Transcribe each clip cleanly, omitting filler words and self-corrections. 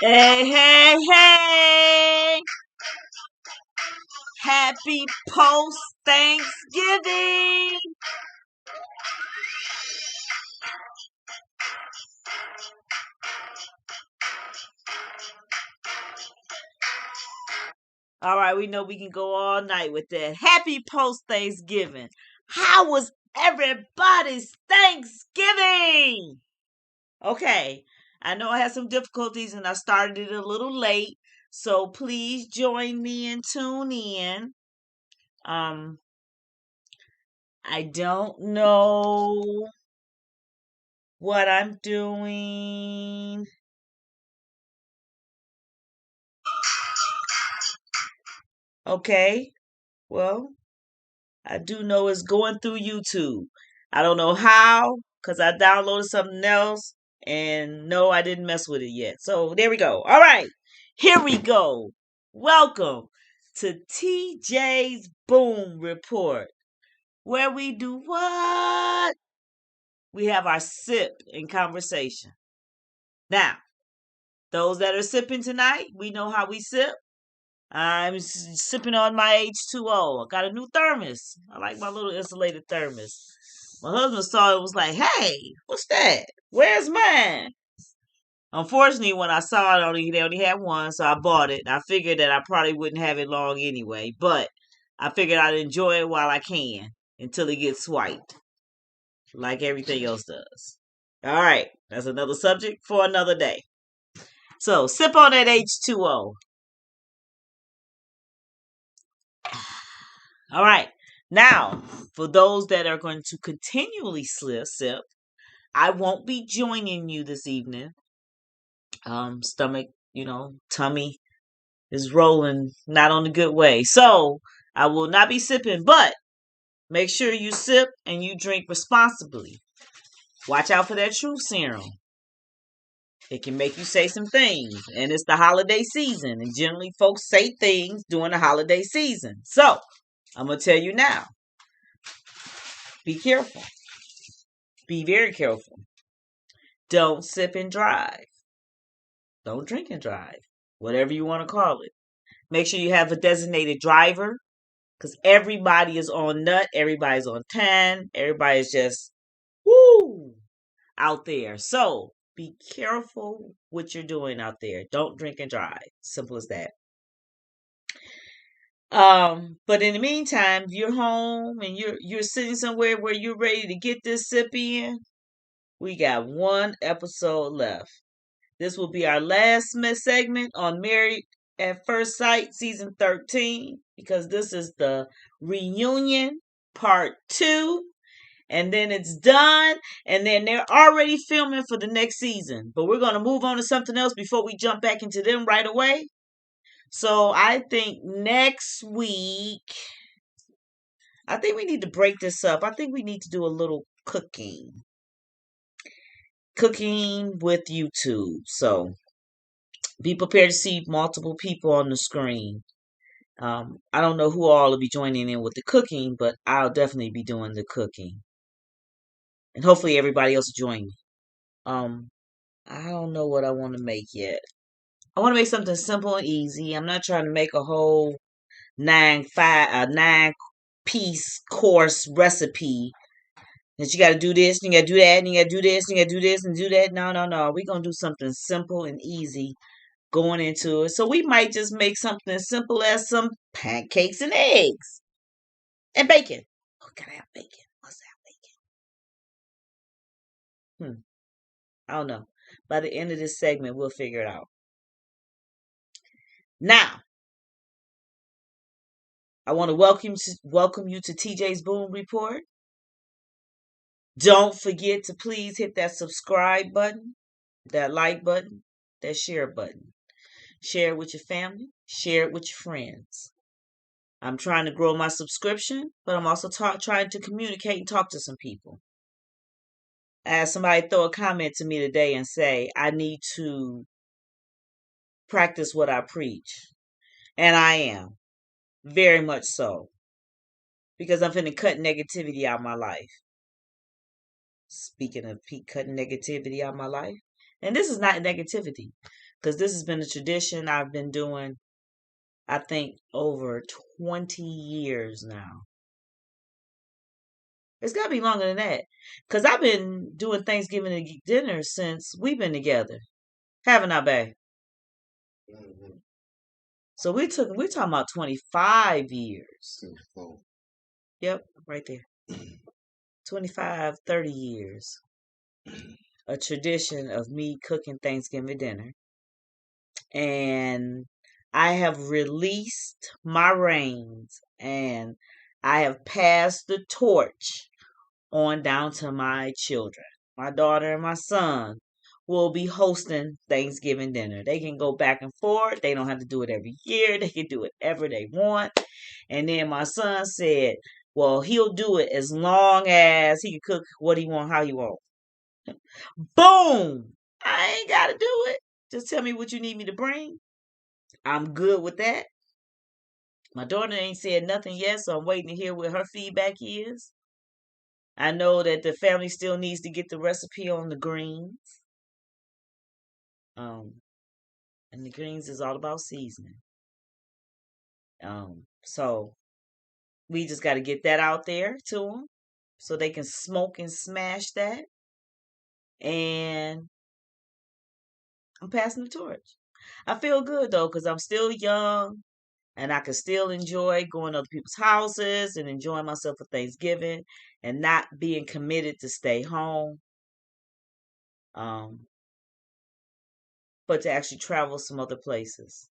Hey, hey, hey! Happy post Thanksgiving! All right, we know we can go all night with that. Happy post Thanksgiving. How was everybody's Thanksgiving? Okay, I know I had some difficulties and I started it a little late, so please join me and tune in. Um, I don't know what I'm doing. Okay, well, I do know it's going through YouTube. I don't know how, because I downloaded something else, and no, I didn't mess with it yet. So there we go. All right, here we go. Welcome to TJ's Boom Report, where we do what? We have our sip in conversation. Now, those that are sipping tonight, we know how we sip. I'm sipping on my H2O. I got a new thermos. I like my little insulated thermos. My husband saw it, was like, "Hey, what's that? Where's mine?" Unfortunately, when I saw it, they only had one, so I bought it. I figured that I probably wouldn't have it long anyway, but I figured I'd enjoy it while I can until it gets swiped, like everything else does. All right, that's another subject for another day. So sip on that H2O. All right. Now, for those that are going to continually sip, I won't be joining you this evening. Stomach, tummy is rolling not on a good way. So, I will not be sipping, but make sure you sip and you drink responsibly. Watch out for that truth serum. It can make you say some things, and it's the holiday season, and generally folks say things during the holiday season. So, I'm going to tell you now. Be careful. Be very careful. Don't sip and drive. Don't drink and drive. Whatever you want to call it. Make sure you have a designated driver, because everybody is on nut. Everybody's on 10. Everybody's just, woo, out there. So, be careful what you're doing out there. Don't drink and drive. Simple as that. But in the meantime, if you're home and you're sitting somewhere where you're ready to get this sip in, we got one episode left. This will be our last segment on Married at First Sight, season 13, because this is the reunion part 2. And then it's done. And then they're already filming for the next season. But we're going to move on to something else before we jump back into them right away. So I think next week, I think we need to break this up. I think we need to do a little cooking. cooking with YouTube. So be prepared to see multiple people on the screen. I don't know who all will be joining in with the cooking, but I'll definitely be doing the cooking. And hopefully everybody else will join me. I don't know what I want to make yet. I want to make something simple and easy. I'm not trying to make a whole nine piece course recipe that you got to do this, and you got to do that, and you got to do this, and you got to do this, and do that. No, no, no. We're going to do something simple and easy going into it. So we might just make something as simple as some pancakes and eggs and bacon. Oh, gotta have bacon. What's that bacon? I don't know. By the end of this segment, we'll figure it out. Now, I want to welcome you to TJ's Boom Report. Don't forget to please hit that subscribe button, that like button, that share button. Share it with your family. Share it with your friends. I'm trying to grow my subscription, but I'm also trying to communicate and talk to some people. I had somebody throw a comment to me today and say, I need to practice what I preach. And I am. Very much so. Because I'm finna cut negativity out of my life. Speaking of cutting negativity out of my life. And this is not negativity. Because this has been a tradition I've been doing, I think, over 20 years now. It's got to be longer than that. Because I've been doing Thanksgiving dinner since we've been together. Haven't I, babe? Mm-hmm. So we're talking about 25 years. 24. Yep, right there. 25, 30 years. A tradition of me cooking Thanksgiving dinner. And I have released my reins and I have passed the torch on down to my children. My daughter and my son will be hosting Thanksgiving dinner. They can go back and forth. They don't have to do it every year. They can do it whenever they want. And then my son said, well, he'll do it as long as he can cook what he want, how he want. Boom! I ain't got to do it. Just tell me what you need me to bring. I'm good with that. My daughter ain't said nothing yet, so I'm waiting to hear what her feedback is. I know that the family still needs to get the recipe on the greens. And the greens is all about seasoning. So we just got to get that out there to them so they can smoke and smash that. And I'm passing the torch. I feel good though because I'm still young and I can still enjoy going to other people's houses and enjoying myself for Thanksgiving and not being committed to stay home. But to actually travel some other places.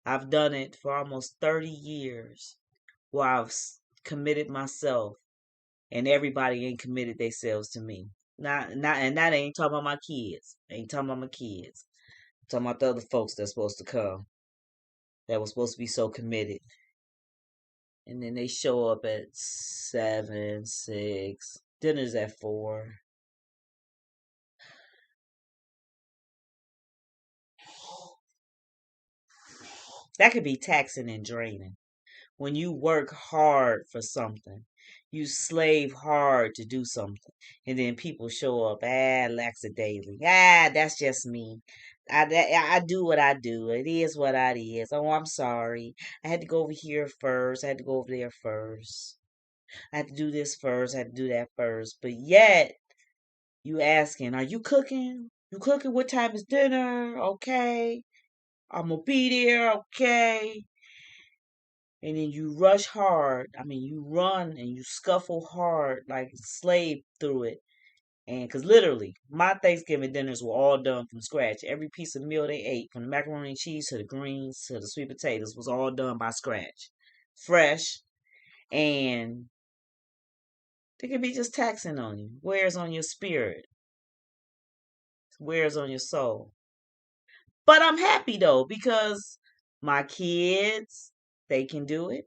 I've done it for almost 30 years where I've committed myself and everybody ain't committed themselves to me. And that ain't talking about my kids. Ain't talking about my kids. I'm talking about the other folks that's supposed to come. That was supposed to be so committed. And then they show up at 7, 6. Dinner's at 4. That could be taxing and draining. When you work hard for something, you slave hard to do something, and then people show up, lackadaisically. That's just me. I do what I do. It is what it is. Oh, I'm sorry. I had to go over here first. I had to go over there first. I had to do this first. I had to do that first. But yet, you asking, are you cooking? You cooking? What time is dinner? Okay. I'm gonna be there. Okay. And then you rush hard. I mean, you run and you scuffle hard like a slave through it. And because literally, my Thanksgiving dinners were all done from scratch. Every piece of meal they ate, from the macaroni and cheese to the greens to the sweet potatoes, was all done by scratch. Fresh. And it can be just taxing on you. Wears on your spirit. Wears on your soul. But I'm happy though, because my kids, they can do it.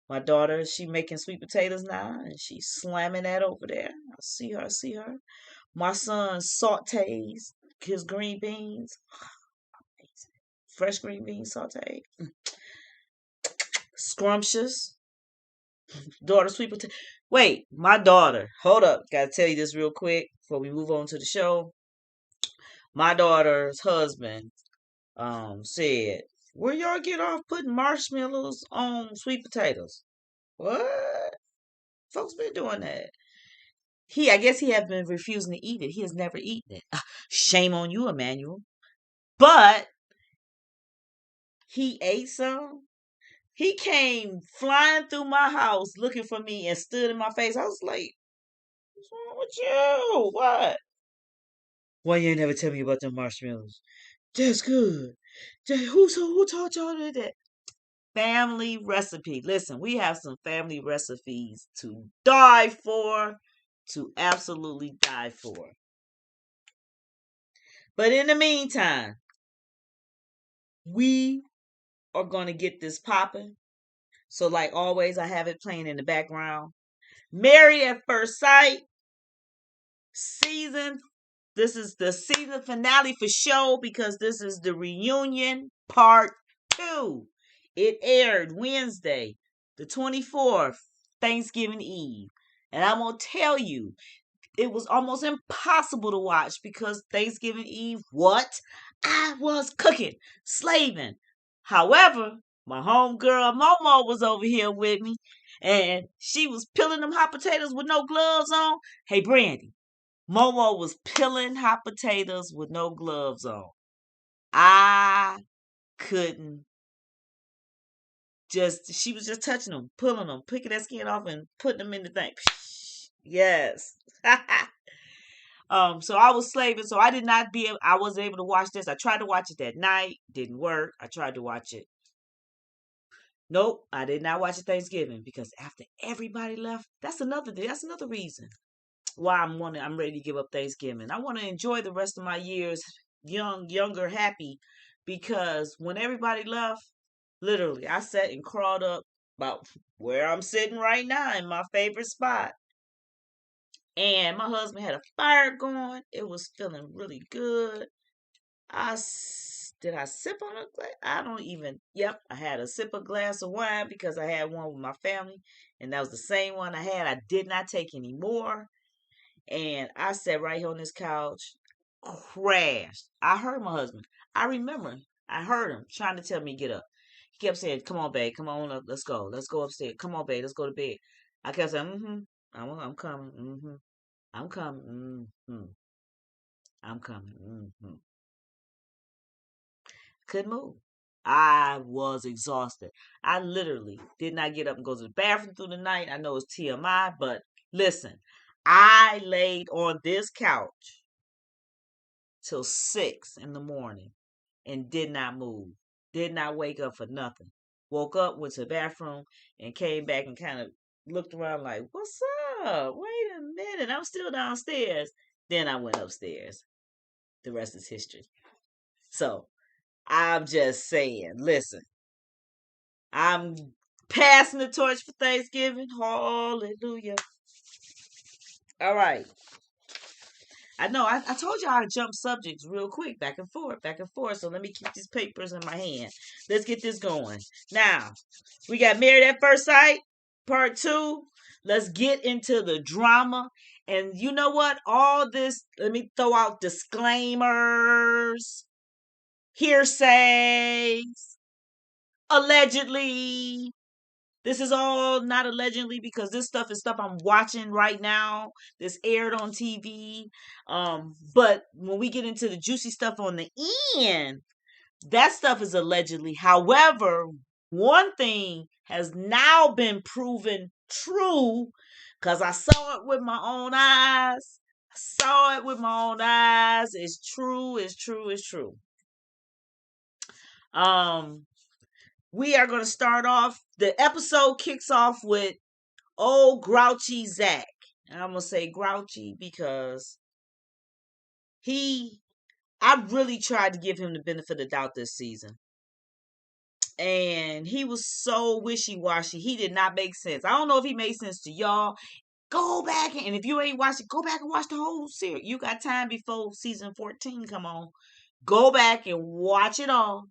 My daughter, she making sweet potatoes now, and she's slamming that over there. I see her. My son sautés his green beans. Fresh green beans sauteed. Scrumptious. Daughter sweet potato. Wait, my daughter. Hold up. Gotta tell you this real quick before we move on to the show. My daughter's husband said, "Where y'all get off putting marshmallows on sweet potatoes?" What? Folks been doing that. I guess he has been refusing to eat it. He has never eaten it. Shame on you, Emmanuel. But he ate some. He came flying through my house looking for me and stood in my face. I was like, "What's wrong with you? What? Why you ain't never tell me about them marshmallows? That's good. Who taught y'all that? Family recipe. Listen, we have some family recipes to die for, to absolutely die for. But in the meantime, we are going to get this popping. So, like always, I have it playing in the background. Married at First Sight season. This is the season finale for show because this is the reunion part 2. It aired Wednesday, the 24th, Thanksgiving Eve. And I'm going to tell you, it was almost impossible to watch because Thanksgiving Eve, what? I was cooking, slaving. However, my homegirl Momo was over here with me and she was peeling them hot potatoes with no gloves on. Hey, Brandy, Momo was peeling hot potatoes with no gloves on. I couldn't she was just touching them, pulling them, picking that skin off and putting them in the thing. Yes. So I was slaving, so I wasn't able to watch this. I tried to watch it that night, didn't work. I tried to watch it. Nope, I did not watch it Thanksgiving because after everybody left, that's another reason why I'm ready to give up Thanksgiving. I want to enjoy the rest of my years younger, happy because when everybody left, literally I sat and crawled up about where I'm sitting right now in my favorite spot. And my husband had a fire going. It was feeling really good. Did I sip on a glass? I don't even. Yep, I had a sip of glass of wine because I had one with my family, and that was the same one I had. I did not take any more, and I sat right here on this couch, crashed. I heard my husband. I remember. I heard him trying to tell me to get up. He kept saying, "Come on, babe. Come on up. Let's go. Let's go upstairs. Come on, babe. Let's go to bed." I kept saying, "Mm-hmm. I'm coming. Mm-hmm. I'm coming. Mm-hmm. I'm coming. Mm-hmm." Couldn't move. I was exhausted. I literally did not get up and go to the bathroom through the night. I know it's TMI, but listen, I laid on this couch till 6 in the morning and did not move. Did not wake up for nothing. Woke up, went to the bathroom, and came back and kind of looked around like, "What's up? Wait a minute. I'm still downstairs." Then I went upstairs. The rest is history. So I'm just saying, listen, I'm passing the torch for Thanksgiving. Hallelujah. All right. I know I told you I jump subjects real quick, back and forth, back and forth. So let me keep these papers in my hand. Let's get this going. Now, we got Married at First Sight, part 2. Let's get into the drama. And you know what? All this, let me throw out disclaimers, hearsays, allegedly. This is all not allegedly because this stuff is stuff I'm watching right now. This aired on TV. But when we get into the juicy stuff on the end, that stuff is allegedly. However, one thing has now been proven true because I saw it with my own eyes. I saw it with my own eyes. It's true. It's true. It's true. We are going to start off. The episode kicks off with old grouchy Zach. And I'm going to say grouchy because I really tried to give him the benefit of the doubt this season. And he was so wishy-washy. He did not make sense. I don't know if he made sense to y'all. Go back and if you ain't watched it, go back and watch the whole series. You got time before season 14 come on. Go back and watch it all.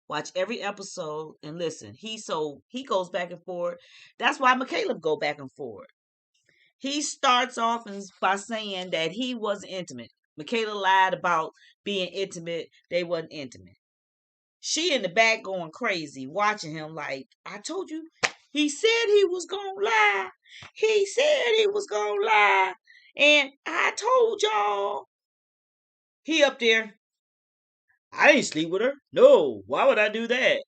Watch every episode and listen. He goes back and forth. That's why McCaleb go back and forth. He starts off by saying that he wasn't intimate. Michaela lied about being intimate. They wasn't intimate. She in the back going crazy, watching him like, I told you, he said he was gonna lie. He said he was gonna lie. And I told y'all. He up there. I didn't sleep with her. No, why would I do that?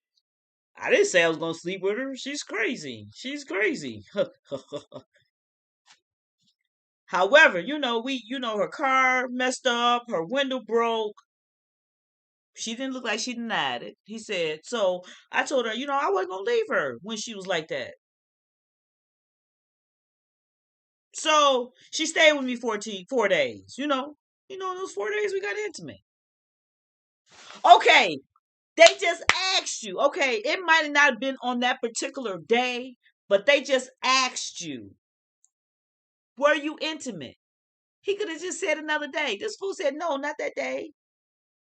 I didn't say I was gonna sleep with her. She's crazy. She's crazy. However, her car messed up, her window broke. She didn't look like she denied it. He said, so I told her, I wasn't gonna leave her when she was like that. So she stayed with me 4 days. In those 4 days we got intimate. Okay, they just asked you. Okay, it might not have been on that particular day, but they just asked you, were you intimate? He could have just said another day. This fool said, no, not that day.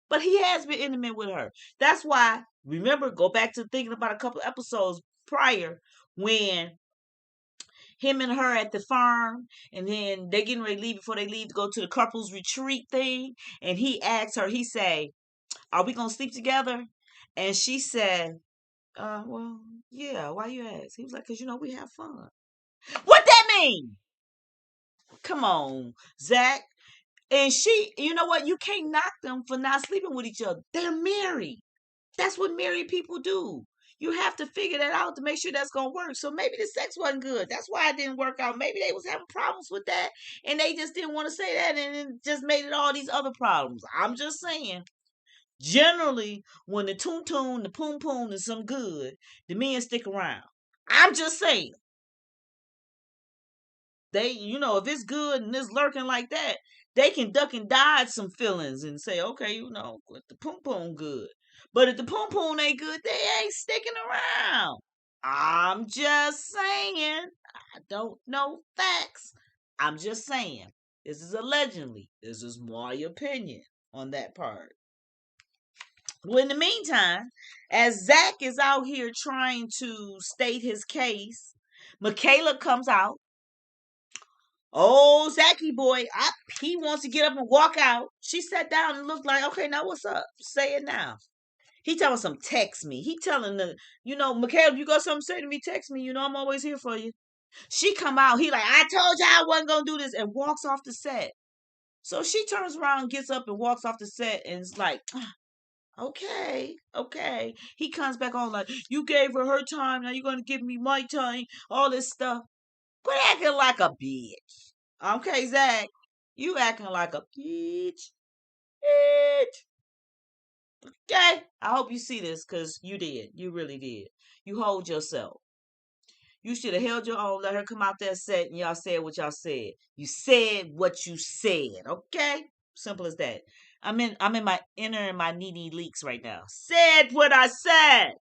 But he has been intimate with her. That's why, remember, go back to thinking about a couple episodes prior when him and her at the farm, and then they getting ready to leave before they leave to go to the couples retreat thing. And he asked her, he said, are we going to sleep together? And she said, well, yeah, why you ask? He was like, because, we have fun. What that mean? Come on, Zach. And she, you know what? You can't knock them for not sleeping with each other. They're married. That's what married people do. You have to figure that out to make sure that's gonna work. So maybe the sex wasn't good. That's why it didn't work out. Maybe they was having problems with that, and they just didn't want to say that, and it just made it all these other problems. I'm just saying. Generally, when the toon, the poom poom is some good, the men stick around. I'm just saying. They, if it's good and it's lurking like that, they can duck and dodge some feelings and say, okay, the poom poom good. But if the poom poom ain't good, they ain't sticking around. I'm just saying. I don't know facts. I'm just saying. This is allegedly. This is my opinion on that part. Well, in the meantime, as Zach is out here trying to state his case, Michaela comes out. Oh, Zachy boy, he wants to get up and walk out. She sat down and looked like, okay, now what's up? Say it now. He telling some text me. He telling the, Michaela, you got something to say to me, text me. I'm always here for you. She come out. He like, I told you I wasn't going to do this, and walks off the set. So she turns around, gets up and walks off the set and is like, okay. He comes back on like, you gave her time. Now you're going to give me my time. All this stuff. Quit acting like a bitch. Okay, Zach, you acting like a bitch. Okay, I hope you see this because you did. You really did. You hold yourself. You should have held your own, let her come out there set, and y'all said what y'all said. You said what you said, okay? Simple as that. I'm in my inner and my needy leaks right now. Said what I said.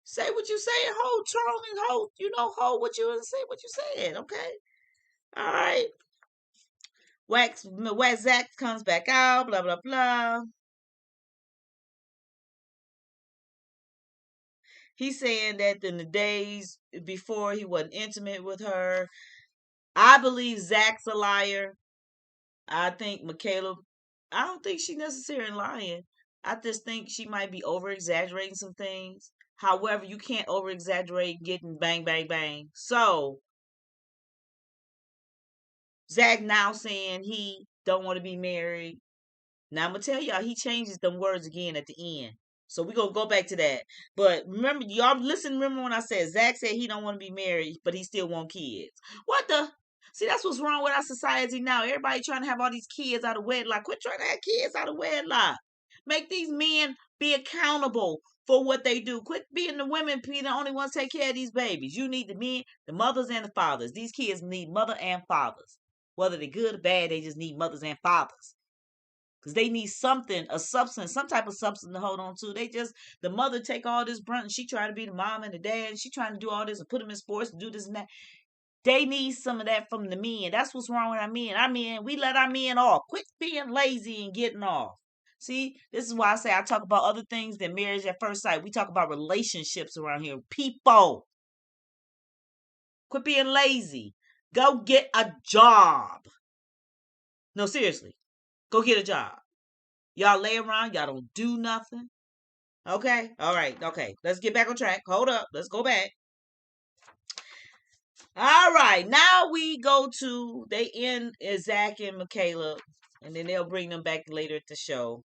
Say what you said, hold trolling, hold what you say what you said, okay? All right. Wax Zach comes back out, blah, blah, blah. He's saying that in the days before he wasn't intimate with her. I believe Zach's a liar. I think Michaela, I don't think she's necessarily lying. I just think she might be over exaggerating some things. However, you can't over exaggerate getting bang, bang, bang. So, Zach now saying he don't want to be married. Now I'm gonna tell y'all he changes them words again at the end. So we gonna go back to that. But remember, y'all listen, remember when I said Zach said he don't want to be married, but he still want kids. What the? See, that's what's wrong with our society now. Everybody trying to have all these kids out of wedlock. Quit trying to have kids out of wedlock. Make these men be accountable for what they do. Quit being the women being the only ones take care of these babies. You need the men, the mothers, and the fathers. These kids need mother and fathers. Whether they're good or bad, they just need mothers and fathers. Because they need something, a substance, some type of substance to hold on to. The mother take all this brunt and she trying to be the mom and the dad. And she trying to do all this and put them in sports and do this and that. They need some of that from the men. That's what's wrong with our men. Our men, we let our men off. Quit being lazy and getting off. See, this is why I say I talk about other things than marriage at first sight. We talk about relationships around here. People, quit being lazy. Go get a job. No, seriously. Go get a job. Y'all lay around. Y'all don't do nothing. Okay? All right. Okay. Let's get back on track. Hold up. Let's go back. All right. Now we go to, they end Zach and Michaela, and then they'll bring them back later at the show.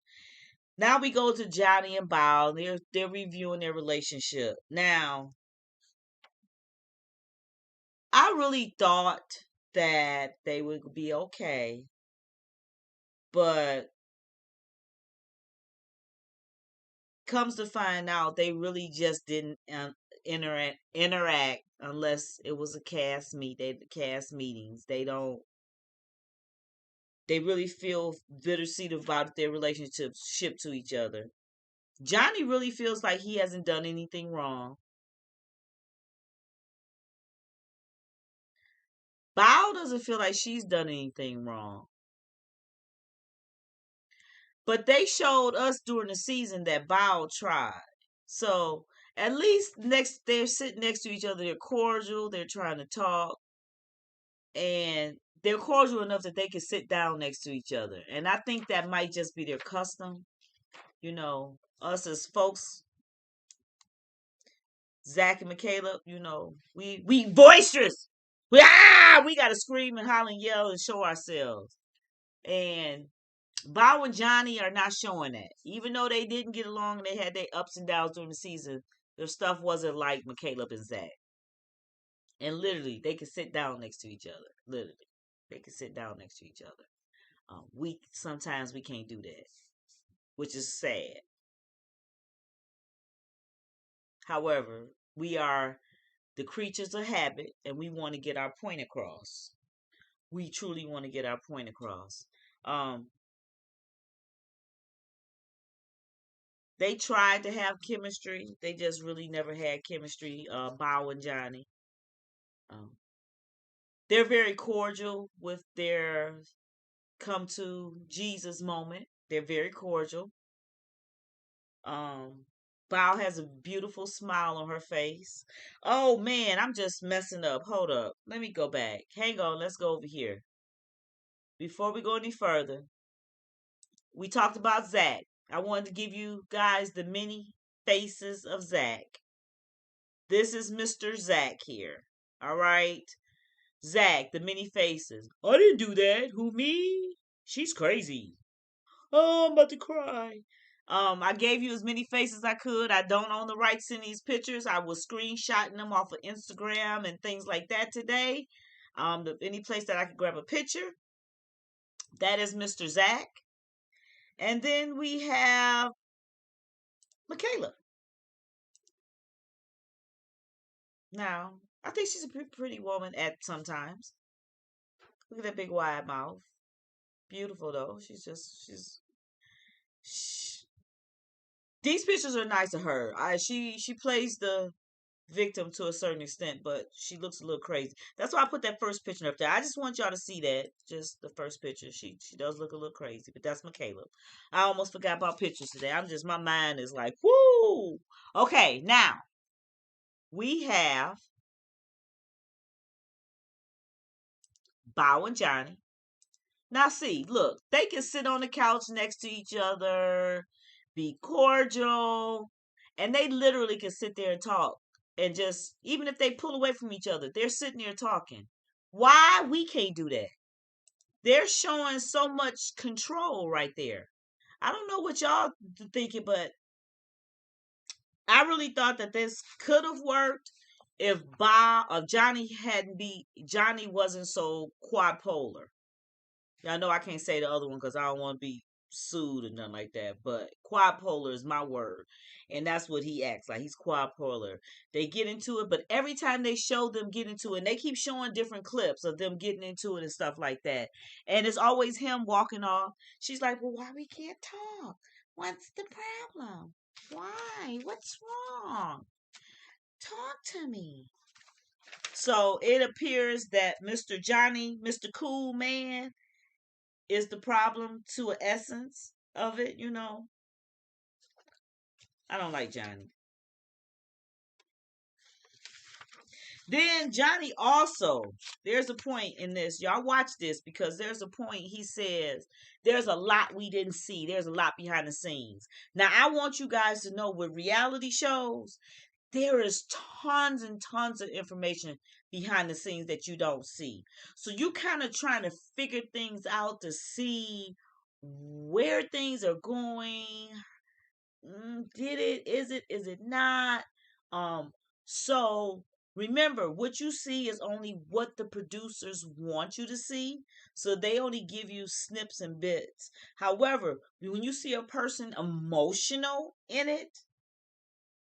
Now we go to Johnny and Bao. They're reviewing their relationship. Now, I really thought that they would be okay, but comes to find out they really just didn't interact unless it was a cast meetings. They really feel bittersweet about their relationship to each other. Johnny really feels like he hasn't done anything wrong. Bao doesn't feel like she's done anything wrong. But they showed us during the season that Bao tried. So at least they're sitting next to each other. They're cordial. They're trying to talk, and they're cordial enough that they can sit down next to each other. And I think that might just be their custom. You know, us as folks, Zach and Michaela. You know, we boisterous. We gotta scream and holler and yell and show ourselves. And Bao and Johnny are not showing that. Even though they didn't get along and they had their ups and downs during the season, their stuff wasn't like Caleb and Zach. And literally, they could sit down next to each other. Literally, they could sit down next to each other. Sometimes we can't do that, which is sad. However, we are the creatures of habit, and we want to get our point across. We truly want to get our point across. They tried to have chemistry. They just really never had chemistry. Bao and Johnny. Um, they're very cordial with their come to Jesus moment. They're very cordial. Bao has a beautiful smile on her face. Oh man, I'm just messing up. Hold up. Let me go back. Hang on. Let's go over here. Before we go any further, we talked about Zach. I wanted to give you guys the many faces of Zach. This is Mr. Zach here. All right. Zach, the many faces. I didn't do that. Who, me? She's crazy. Oh, I'm about to cry. I gave you as many faces as I could. I don't own the rights to these pictures. I was screenshotting them off of Instagram and things like that today. Any place that I could grab a picture. That is Mr. Zach. And then we have Michaela. Now, I think she's a pretty woman at sometimes. Look at that big wide mouth. Beautiful though. She, these pictures are nice of her. She plays the victim to a certain extent, but she looks a little crazy. That's why I put that first picture up there. I just want y'all to see that. Just the first picture. She does look a little crazy, but that's Michaela. I almost forgot about pictures today. My mind is like, whoo. Okay, now we have Bao and Johnny. Now, see, look, they can sit on the couch next to each other, be cordial, and they literally can sit there and talk. And just, even if they pull away from each other, they're sitting there talking. Why we can't do that? They're showing so much control right there. I don't know what y'all thinking, but I really thought that this could have worked if Johnny wasn't so quadpolar. I know I can't say the other one because I don't want to be sued or nothing like that. But quadpolar is my word. And that's what he acts like. He's quadpolar. They get into it, but every time they show them get into it, and they keep showing different clips of them getting into it and stuff like that. And it's always him walking off. She's like, well, why we can't talk? What's the problem? Why? What's wrong? Talk to me. So it appears that Mr. Johnny, Mr. Cool Man, is the problem to an essence of it, you know. I don't like Johnny. Then Johnny also, there's a point in this. Y'all watch this because there's a point he says there's a lot we didn't see. There's a lot behind the scenes. Now I want you guys to know with reality shows, there is tons and tons of information behind the scenes that you don't see. So you kind of trying to figure things out to see where things are going. Did it? Is it not? Um, so remember, what you see is only what the producers want you to see. So they only give you snips and bits. However, when you see a person emotional in it,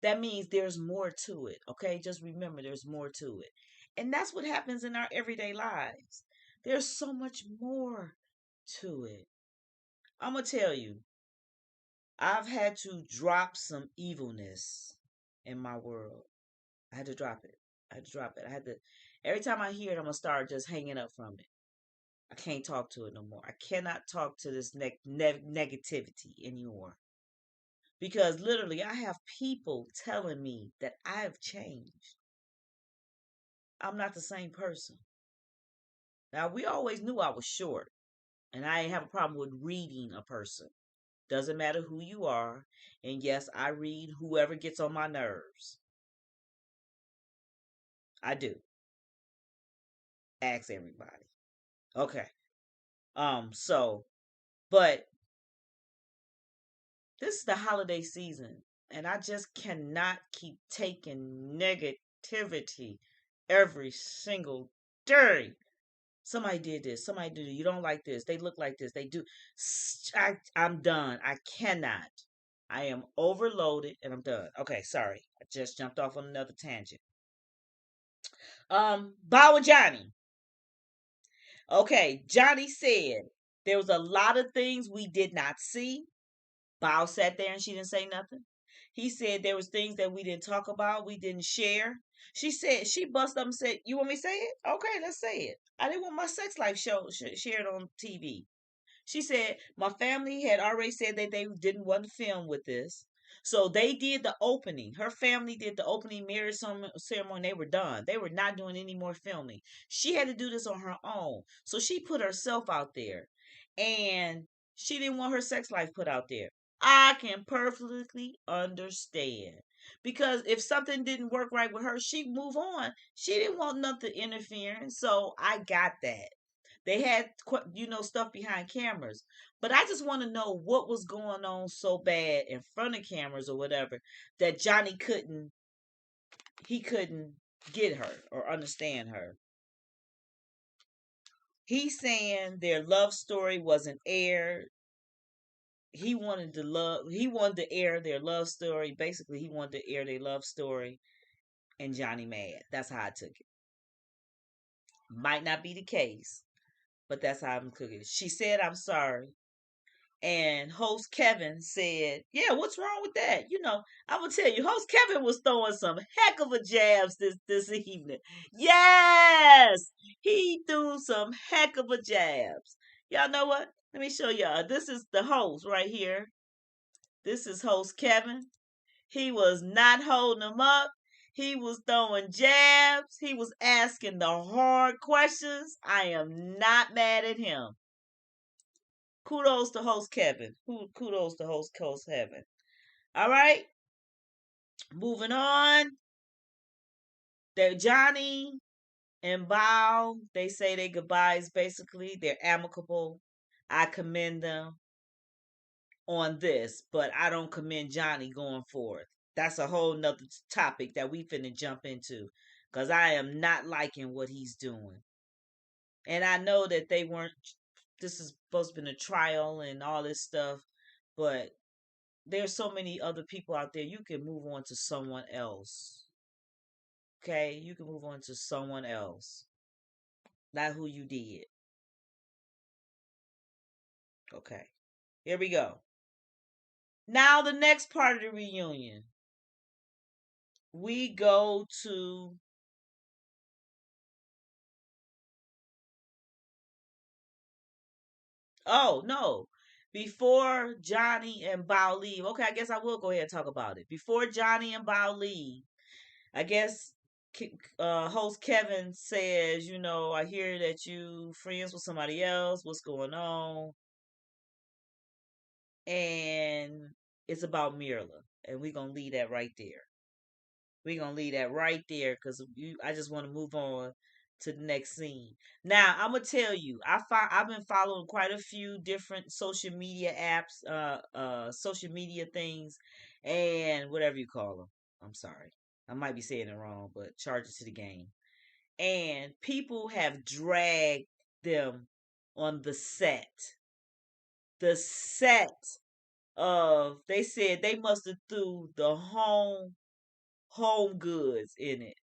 that means there's more to it. Okay, just remember there's more to it. And that's what happens in our everyday lives. There's so much more to it. I'm going to tell you, I've had to drop some evilness in my world. I had to drop it. I had to drop it. I had to, every time I hear it, I'm going to start just hanging up from it. I can't talk to it no more. I cannot talk to this negativity anymore. Because literally, I have people telling me that I've changed. I'm not the same person. Now, we always knew I was short, and I ain't have a problem with reading a person. Doesn't matter who you are. And yes, I read whoever gets on my nerves. I do. Ask everybody. Okay. So, but this is the holiday season, and I just cannot keep taking negativity every single day. Somebody did this. Somebody did it. You don't like this. They look like this. They do. I'm done. I cannot. I am overloaded and I'm done. Okay, sorry. I just jumped off on another tangent. Bow and Johnny. Okay, Johnny said there was a lot of things we did not see. Bow sat there and she didn't say nothing. He said there was things that we didn't talk about, we didn't share. She said she busted up and said, "You want me to say it? Okay, let's say it. I didn't want my sex life shared on TV." She said my family had already said that they didn't want to film with this. So they did the opening. Her family did the opening marriage ceremony. They were done. They were not doing any more filming. She had to do this on her own. So she put herself out there. And she didn't want her sex life put out there. I can perfectly understand. Because if something didn't work right with her, she'd move on. She didn't want nothing interfering. So I got that. They had, stuff behind cameras. But I just want to know what was going on so bad in front of cameras or whatever that Johnny couldn't get her or understand her. He's saying their love story wasn't aired. He wanted to air their love story. Basically, he wanted to air their love story and Johnny mad. That's how I took it. Might not be the case, but that's how I'm cooking it. She said, "I'm sorry." And host Kevin said, "Yeah, what's wrong with that?" I'm gonna tell you, host Kevin was throwing some heck of a jabs this evening. Yes, he threw some heck of a jabs. Y'all know what? Let me show y'all. This is the host right here. This is host Kevin. He was not holding them up. He was throwing jabs. He was asking the hard questions. I am not mad at him. Kudos to host Kevin. Kudos to host Kevin. All right, moving on. They're Johnny and Bao. They say their goodbyes. Basically, they're amicable. I commend them on this, but I don't commend Johnny going forth. That's a whole nother topic that we finna jump into, because I am not liking what he's doing. And I know that they weren't. This is supposed to be a trial and all this stuff, but there's so many other people out there. You can move on to someone else. Okay? You can move on to someone else. Not who you did. Okay. Here we go. Now, the next part of the reunion. We go to Oh no. Before Johnny and Bao leave, okay, I guess I will go ahead and talk about it. Before Johnny and Bao leave, I guess host Kevin says, I hear that you friends with somebody else. What's going on? And it's about Mirla, and we're gonna leave that right there. We're gonna leave that right there because I just want to move on to the next scene. Now I'm gonna tell you, I've been following quite a few different social media apps, social media things, and whatever you call them. I'm sorry, I might be saying it wrong, but charges to the game. And people have dragged them on the set. The set of they said they must have threw the home goods in it.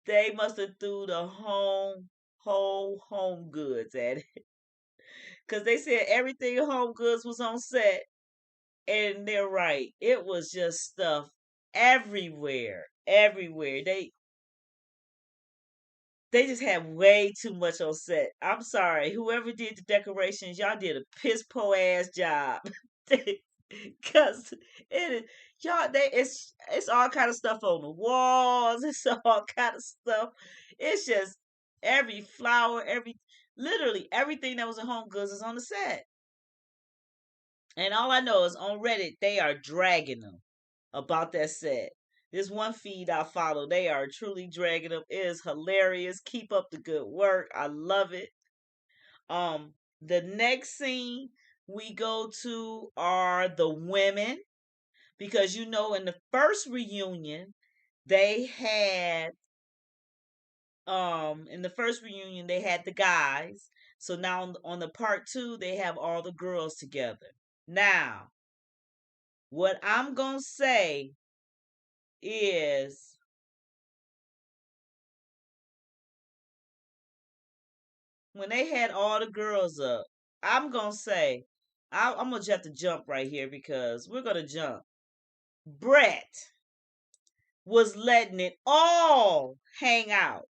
They must have threw the whole home goods at it. Cause they said everything home goods was on set. And they're right. It was just stuff everywhere. Everywhere. They just had way too much on set. I'm sorry. Whoever did the decorations, y'all did a piss po ass job. Cause it it's all kind of stuff on the walls. It's all kind of stuff. It's just every flower, literally everything that was in Home Goods is on the set. And all I know is on Reddit they are dragging them about that set. This one feed I follow, they are truly dragging them. It is hilarious. Keep up the good work. I love it. The next scene we go to are the women because in the first reunion they had the guys. So now on the part 2 they have all the girls together. Now, what I'm going to say is when they had all the girls up, I'm going to say I'm going to have to jump right here because we're going to jump. Brett was letting it all hang out.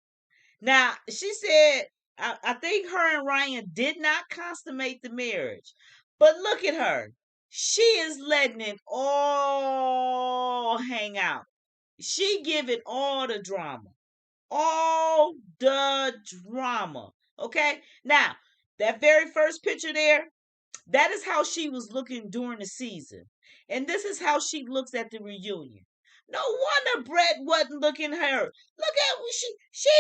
Now, she said, I think her and Ryan did not consummate the marriage. But look at her. She is letting it all hang out. She give it all the drama. All the drama. Okay? Now, that very first picture there, that is how she was looking during the season. And this is how she looks at the reunion. No wonder Brett wasn't looking her. Look at what she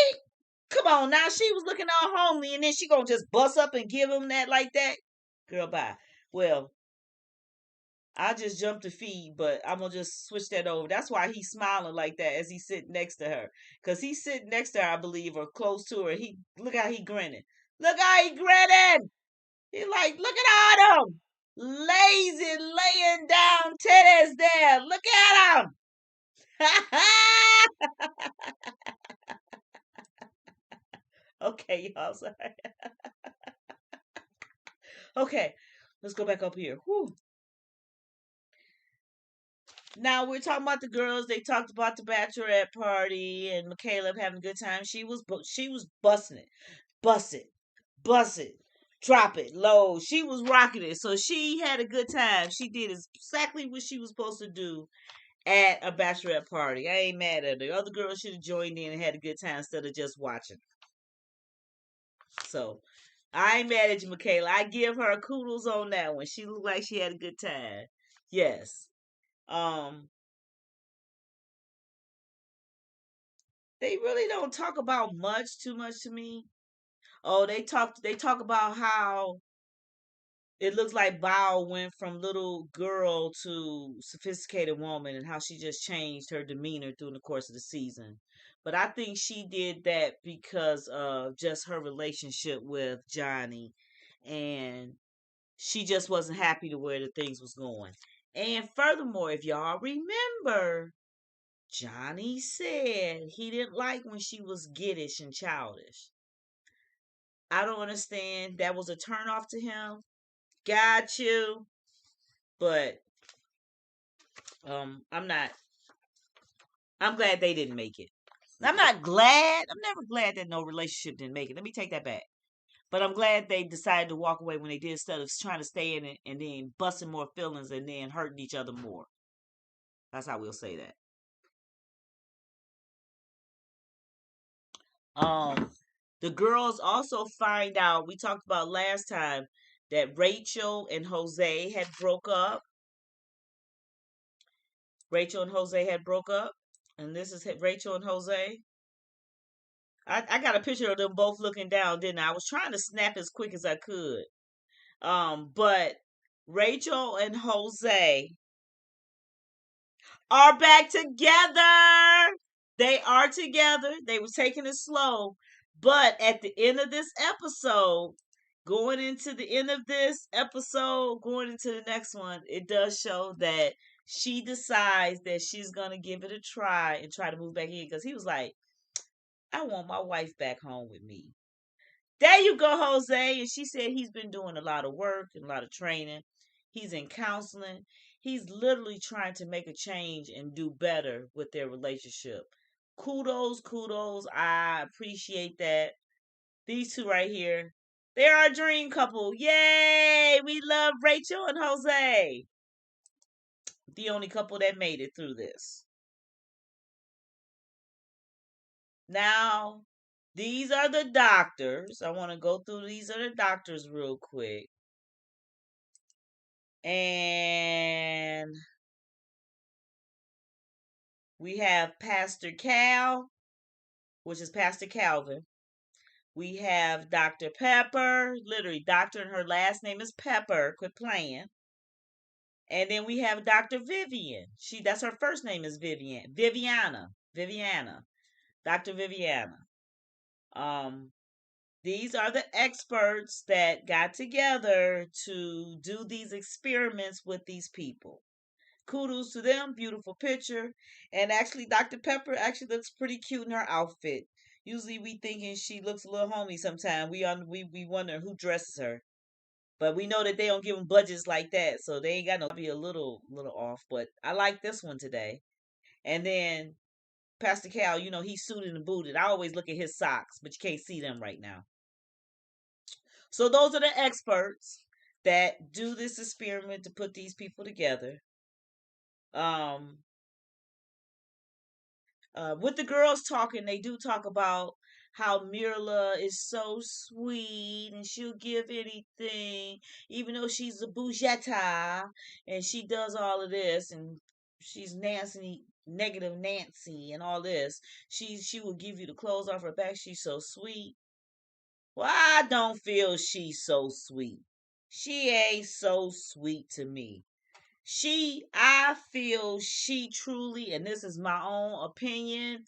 come on now. She was looking all homely and then she gonna just bust up and give him that like that. Girl, bye. Well, I just jumped the feed, but I'm gonna just switch that over. That's why he's smiling like that as he's sitting next to her. Cause he's sitting next to her, I believe, or close to her. He look how he grinning. Look how he grinning. He like, look at all them lazy laying down titties there. Look at him. Okay, y'all. Sorry. Okay, let's go back up here. Whew. Now we're talking about the girls. They talked about the bachelorette party and Michaela having a good time. She was busting it, bust it, bust it, drop it low. She was rocking it, so she had a good time. She did exactly what she was supposed to do at a bachelorette party. I ain't mad at her. The other girls should have joined in and had a good time instead of just watching. So I ain't mad at you, Michaela. I give her kudos on that one. She looked like she had a good time. Yes. Um, they really don't talk about too much to me. Oh, they talk about how it looks like Bao went from little girl to sophisticated woman and how she just changed her demeanor through the course of the season. But I think she did that because of just her relationship with Johnny and she just wasn't happy to where the things was going. And furthermore, if y'all remember, Johnny said he didn't like when she was giddish and childish. I don't understand. That was a turnoff to him. Got you. But I'm not I'm glad they didn't make it. I'm not glad. I'm never glad that no relationship didn't make it. Let me take that back. But I'm glad they decided to walk away when they did, instead of trying to stay in it and then busting more feelings and then hurting each other more. That's how we'll say that. Um, the girls also find out, we talked about last time, that Rachel and Jose had broke up. Rachel and Jose had broke up. And this is Rachel and Jose. I got a picture of them both looking down, didn't I? I was trying to snap as quick as I could. But Rachel and Jose are back together. They are together. They were taking it slow. But at the end of this episode, going into the end of this episode, going into the next one, it does show that she decides that she's going to give it a try and try to move back in. Because he was like, I want my wife back home with me. There you go, Jose. And she said he's been doing a lot of work and a lot of training. He's in counseling. He's literally trying to make a change and do better with their relationship. Kudos, kudos. I appreciate that. These two right here, they're a dream couple. Yay! We love Rachel and Jose. The only couple that made it through this. Now, these are the doctors. I want to go through these are the doctors real quick. And we have Pastor Cal, which is Pastor Calvin. We have Dr. Pepper, literally doctor, and her last name is Pepper. Quit playing. And then we have Dr. Vivian. That's her first name is Vivian. Viviana. Dr. Viviana. These are the experts that got together to do these experiments with these people. Kudos to them. Beautiful picture. And actually, Dr. Pepper actually looks pretty cute in her outfit. Usually we thinking she looks a little homely sometimes. We wonder who dresses her. But we know that they don't give them budgets like that, so they ain't got no be a little off. But I like this one today. And then Pastor Cal, he's suited and booted. I always look at his socks, but you can't see them right now. So those are the experts that do this experiment to put these people together. Um, with the girls talking, they do talk about how Mirla is so sweet and she'll give anything, even though she's a bougetta and she does all of this and she's Nancy, negative Nancy and all this. She will give you the clothes off her back. She's so sweet. Well, I don't feel she's so sweet. She ain't so sweet to me. I feel she truly, and this is my own opinion.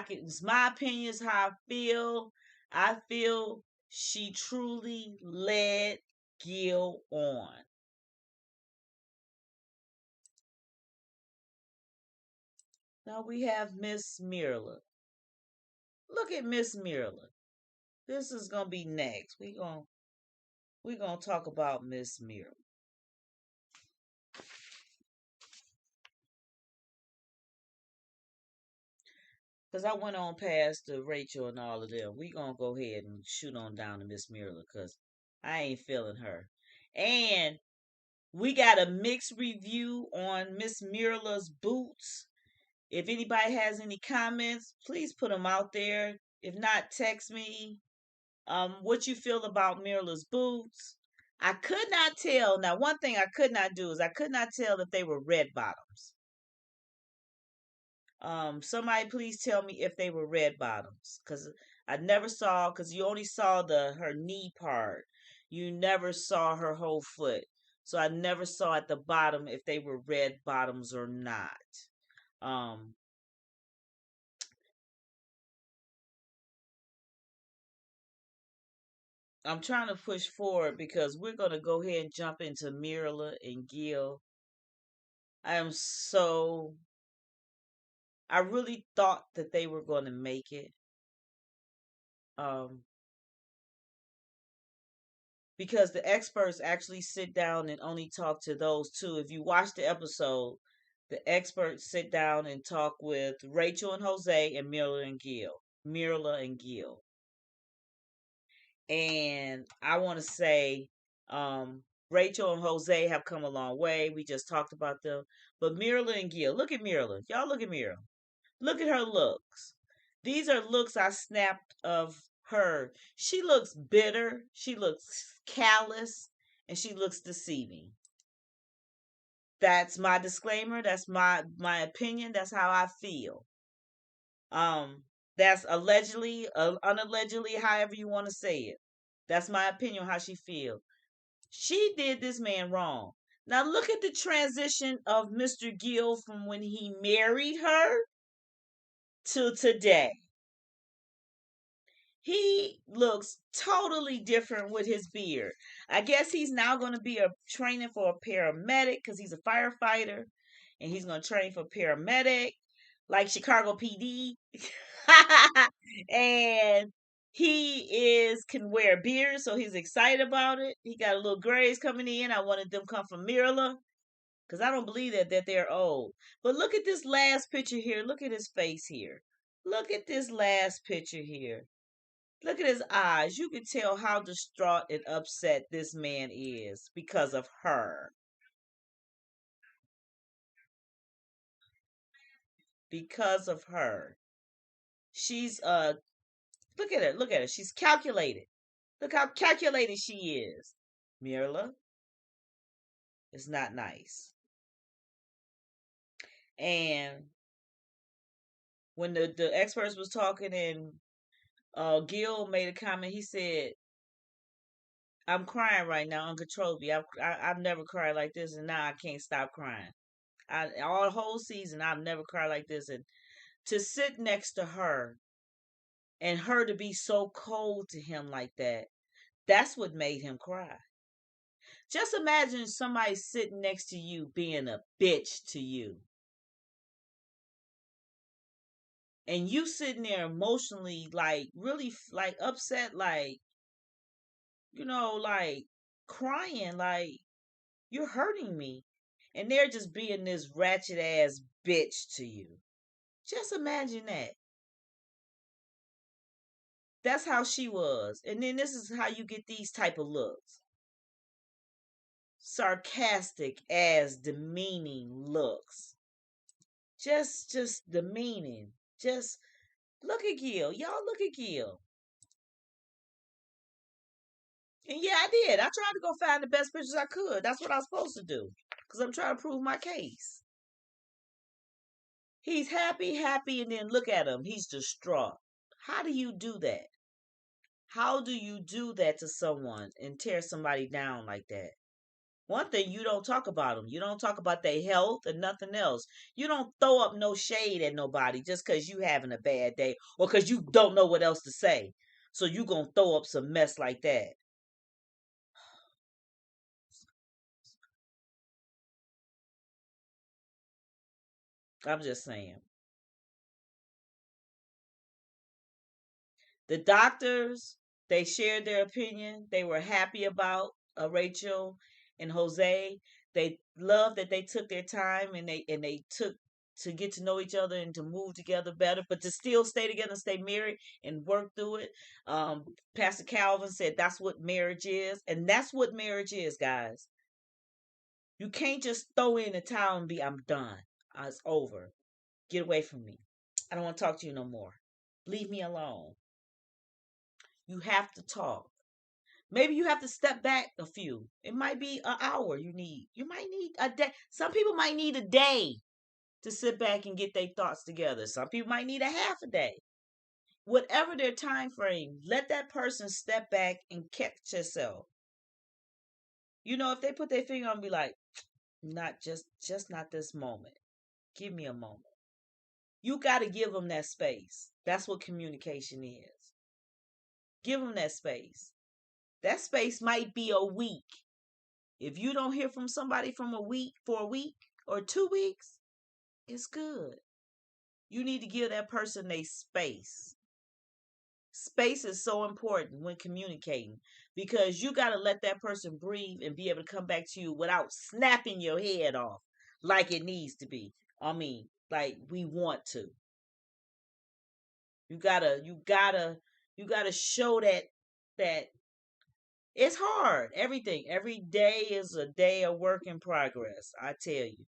It's my opinion is how I feel. I feel she truly led Gil on. Now we have Miss Mirla. Look at Miss Mirla. This is gonna be next. We gonna talk about Miss Mirla. Because I went on past to Rachel and all of them. We gonna go ahead and shoot on down to Miss Mirla because I ain't feeling her. And we got a mixed review on Miss Mirla's boots. If anybody has any comments, please put them out there. If not, text me what you feel about Mirla's boots. I could not tell. Now, one thing I could not do is I could not tell if they were red bottoms. Somebody please tell me if they were red bottoms, because I never saw, because you only saw her knee part. You never saw her whole foot. So I never saw at the bottom if they were red bottoms or not. Um, I'm trying to push forward because we're going to go ahead and jump into Mirala and Gil. I really thought that they were going to make it. Um, because the experts actually sit down and only talk to those two. If you watch the episode, The experts sit down and talk with Rachel and Jose and Mirala and Gill. Mirala and Gill. And I want to say, Rachel and Jose have come a long way. We just talked about them. But Mirala and Gill, look at Mirala. Y'all look at Mirala. Look at her looks. These are looks I snapped of her. She looks bitter. She looks callous. And she looks deceiving. That's my disclaimer. That's my opinion. That's how I feel. Um, that's allegedly, unallegedly, however you want to say it. That's my opinion on how she feels. She did this man wrong. Now look at the transition of Mr. Gill from when he married her to today. He looks totally different with his beard. I guess he's now going to be a training for a paramedic because he's a firefighter, and he's going to train for paramedic like Chicago PD. And he is can wear a beard, so he's excited about it. He got a little grays coming in. I wanted them come from Mirala because I don't believe that they're old. But look at this last picture here. Look at his face here. Look at this last picture here. Look at his eyes. You can tell how distraught and upset this man is because of her. Because of her. She's look at her. Look at her. She's calculated. Look how calculated she is. Mirla is not nice. And when the experts was talking and Gil made a comment, he said, I'm crying right now uncontrollably. I've never cried like this, and now I can't stop crying. All the whole season I've never cried like this, and to sit next to her and her to be so cold to him like that, that's what made him cry. Just imagine somebody sitting next to you being a bitch to you. And you sitting there emotionally, like, really, like, upset, like, like, crying, like, you're hurting me. And they're just being this ratchet ass bitch to you. Just imagine that. That's how she was. And then this is how you get these type of looks. Sarcastic as demeaning looks. Just demeaning. Just look at Gil. Y'all look at Gil. And yeah, I did. I tried to go find the best pictures I could. That's what I was supposed to do. Because I'm trying to prove my case. He's happy, and then look at him. He's distraught. How do you do that? How do you do that to someone and tear somebody down like that? One thing, you don't talk about them. You don't talk about their health and nothing else. You don't throw up no shade at nobody just because you having a bad day or because you don't know what else to say. So you going to throw up some mess like that. I'm just saying. The doctors, they shared their opinion. They were happy about Rachel and Jose. They loved that they took their time and they took to get to know each other and to move together better, but to still stay together and stay married and work through it. Pastor Calvin said that's what marriage is, and that's what marriage is, guys. You can't just throw in the towel and be, I'm done. It's over. Get away from me. I don't want to talk to you no more. Leave me alone. You have to talk. Maybe you have to step back a few. It might be an hour you need. You might need a day. Some people might need a day to sit back and get their thoughts together. Some people might need a half a day. Whatever their time frame, let that person step back and catch yourself. If they put their finger on and be like, not just not this moment. Give me a moment. You got to give them that space. That's what communication is. Give them that space. That space might be a week. If you don't hear from somebody from a week for a week or 2 weeks, it's good. You need to give that person a space. Space is so important when communicating because you got to let that person breathe and be able to come back to you without snapping your head off. like it needs to be. I mean, like we want to. You gotta, you gotta show that it's hard. Every day is a day of work in progress. I tell you,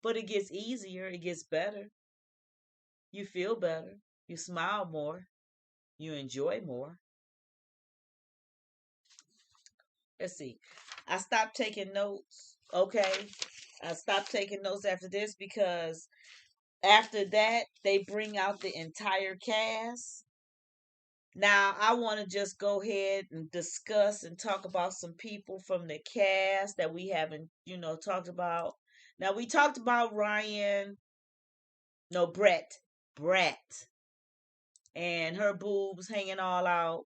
but it gets easier. It gets better. You feel better. You smile more. You enjoy more. Let's see. I stopped taking notes. Okay, I stopped taking notes after this because after that they bring out the entire cast. Now, I want to just go ahead and discuss and talk about some people from the cast that we haven't, talked about. Now, we talked about Ryan, no, Brett, and her boobs hanging all out.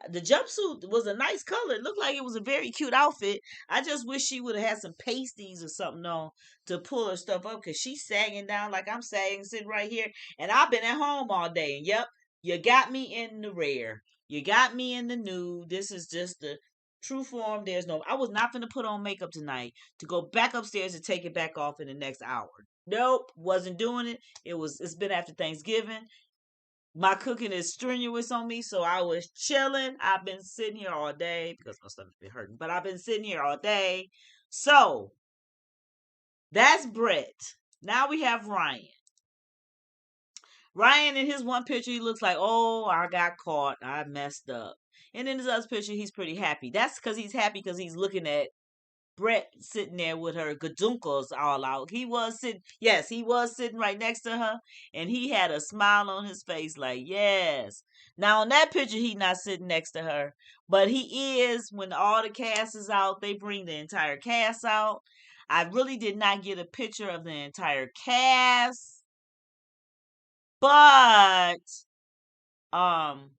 The jumpsuit was a nice color. It looked like it was a very cute outfit. I just wish she would have had some pasties or something on to pull her stuff up because she's sagging down like I'm sagging, sitting right here. And I've been at home all day. And yep, you got me in the rare. You got me in the nude. This is just the true form. I was not going to put on makeup tonight to go back upstairs and take it back off in the next hour. Nope, wasn't doing it. It's been after Thanksgiving. My cooking is strenuous on me, so I was chilling. I've been sitting here all day because my stomach's been hurting, but I've been sitting here all day. So that's Brett. Now we have Ryan. Ryan in his one picture, he looks like, oh, I got caught. I messed up. And in his other picture, he's pretty happy. That's because he's happy because he's looking at Brett sitting there with her gadunkles all out. He was sitting right next to her, and he had a smile on his face like, yes. Now, on that picture, he not sitting next to her, but he is. When all the cast is out, they bring the entire cast out. I really did not get a picture of the entire cast, but, um,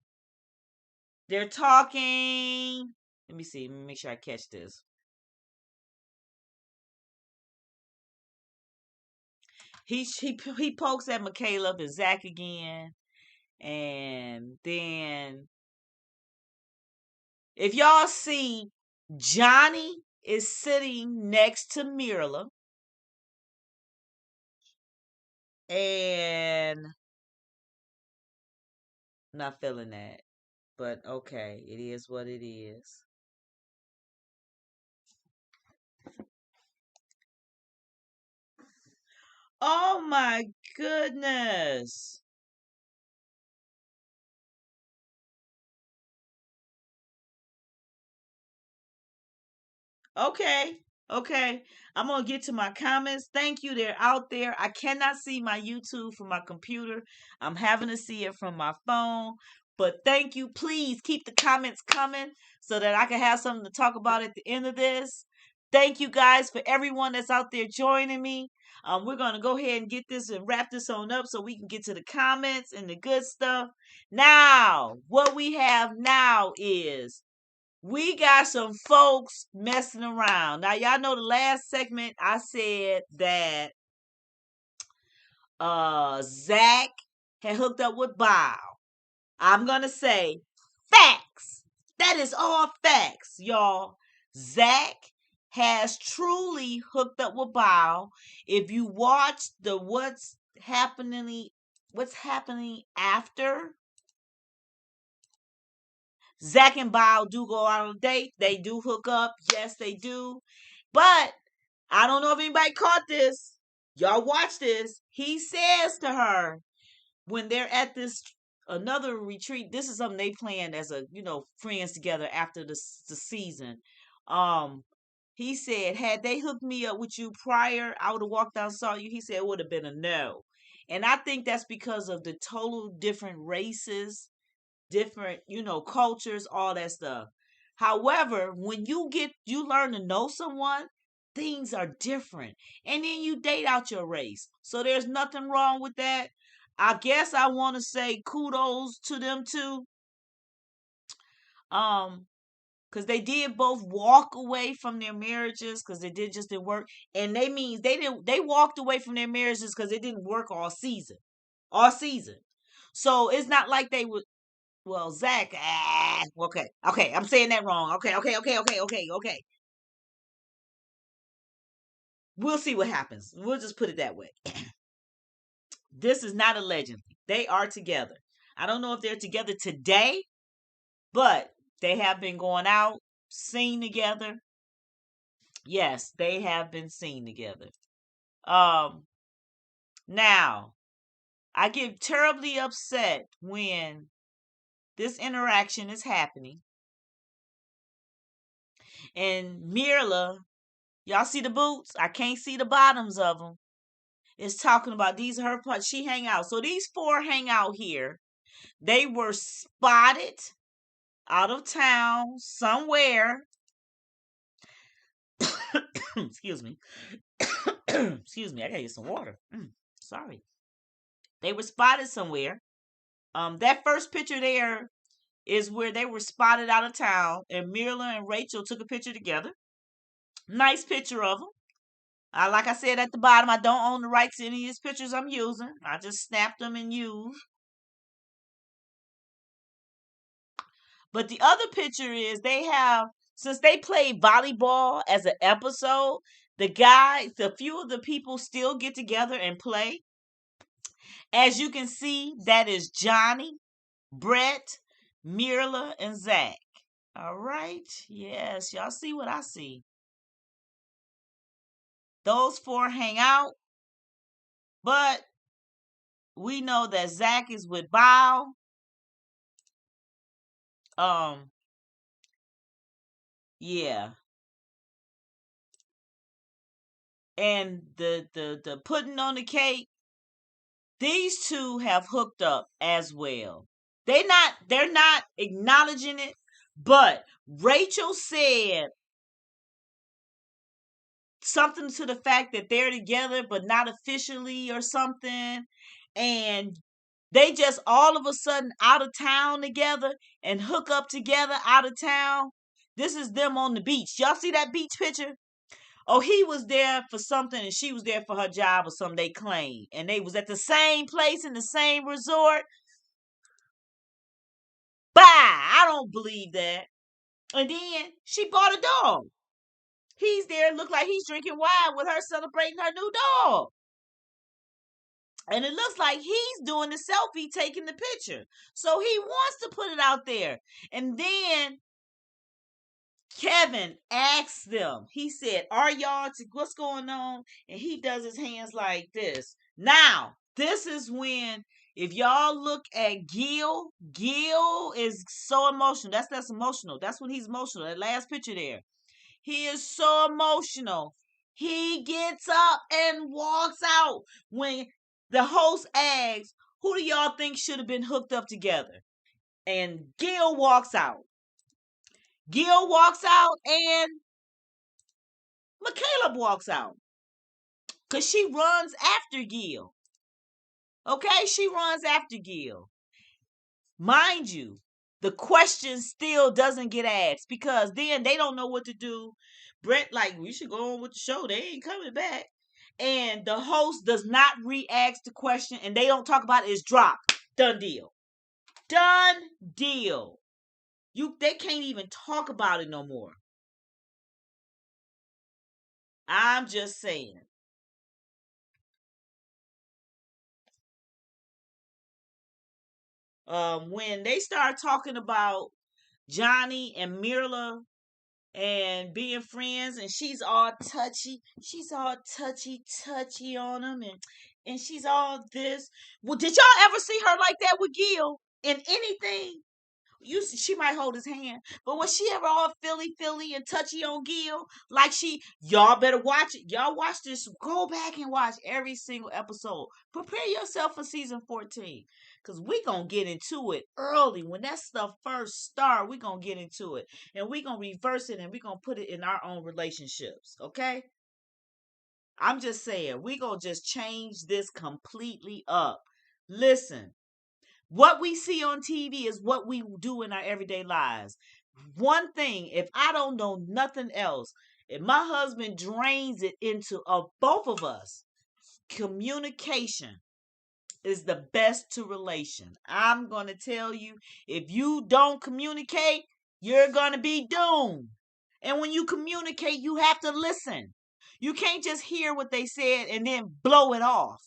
they're talking. Let me see. Let me make sure I catch this. He pokes at Michaela and Zach again, and then if y'all see, Johnny is sitting next to Mirala, and I'm not feeling that, but okay, it is what it is. Oh my goodness. Okay. Okay. I'm going to get to my comments. Thank you. They're out there. I cannot see my YouTube from my computer. I'm having to see it from my phone. But thank you. Please keep the comments coming so that I can have something to talk about at the end of this. Thank you guys for everyone that's out there joining me. We're going to go ahead and get this and wrap this on up so we can get to the comments and the good stuff. Now, what we have now is we got some folks messing around. Now, y'all know the last segment I said that Zach had hooked up with Bow. I'm gonna say facts. That is all facts, y'all. Zach has truly hooked up with Bow. If you watch the what's happening after, Zach and Bow do go out on a date. They do hook up. Yes, they do. But I don't know if anybody caught this. Y'all watch this. He says to her when they're at this another retreat. This is something they planned as friends together after the season. Um, he said, had they hooked me up with you prior, I would have walked out and saw you. He said it would have been a no. And I think that's because of the total different races, different, cultures, all that stuff. However, when you learn to know someone, things are different. And then you date out your race. So there's nothing wrong with that. I guess I want to say kudos to them too. Um, because they did both walk away from their marriages because didn't work. And they walked away from their marriages because it didn't work all season. All season. So it's not like they would. Well, Zach, okay, I'm saying that wrong. Okay. We'll see what happens. We'll just put it that way. This is not allegedly. They are together. I don't know if they're together today, but they have been going out, seen together. Yes, they have been seen together. Um, Now, I get terribly upset when this interaction is happening. And Mirla, y'all see the boots? I can't see the bottoms of them. It's talking about these are her parts. She hang out. So these four hang out here. They were spotted out of town somewhere. Excuse me. Excuse me. I gotta get some water. Sorry. They were spotted somewhere. That first picture there is where they were spotted out of town, and Mirla and Rachel took a picture together. Nice picture of them. Like I said at the bottom, I don't own the rights to any of these pictures I'm using. I just snapped them and used. But the other picture is since they played volleyball as an episode, the few of the people still get together and play. As you can see, that is Johnny, Brett, Mirla, and Zach. All right. Yes, y'all see what I see. Those four hang out, but we know that Zach is with Bao. Yeah. And the pudding on the cake, these two have hooked up as well. They're not acknowledging it, but Rachel said something to the fact that they're together but not officially or something, and they just all of a sudden out of town together and hook up together out of town. This is them on the beach. Y'all see that beach picture? Oh, he was there for something and she was there for her job or something, they claim. And they was at the same place in the same resort. Bye. I don't believe that. And then she bought a dog. He's there, look like he's drinking wine with her celebrating her new dog. And it looks like he's doing the selfie, taking the picture. So he wants to put it out there. And then Kevin asked them, he said, what's going on? And he does his hands like this. Now, this is when, if y'all look at Gil is so emotional. That's emotional. That's when he's emotional. That last picture there. He is so emotional. He gets up and walks out when the host asks, who do y'all think should have been hooked up together? And Gil walks out. Gil walks out and Michaela walks out. Because she runs after Gil. Okay? She runs after Gil. Mind you, the question still doesn't get asked because then they don't know what to do. Brett, like, we should go on with the show. They ain't coming back. And the host does not re-ask the question and they don't talk about it. It's dropped. Done deal. Done deal. They can't even talk about it no more. I'm just saying. When they start talking about Johnny and Mirla and being friends, and she's all touchy on him, and she's all this. Well, did y'all ever see her like that with Gil in anything? She might hold his hand, but was she ever all filly and touchy on Gil? Like y'all better watch it. Y'all watch this. Go back and watch every single episode. Prepare yourself for season 14. Because we going to get into it early. When that stuff first start, we going to get into it. And we going to reverse it and we going to put it in our own relationships. Okay? I'm just saying, we going to just change this completely up. Listen. What we see on TV is what we do in our everyday lives. One thing, if I don't know nothing else, if my husband drains it into both of us, communication is the best to relation. I'm going to tell you, if you don't communicate, you're going to be doomed. And when you communicate, you have to listen. You can't just hear what they said and then blow it off.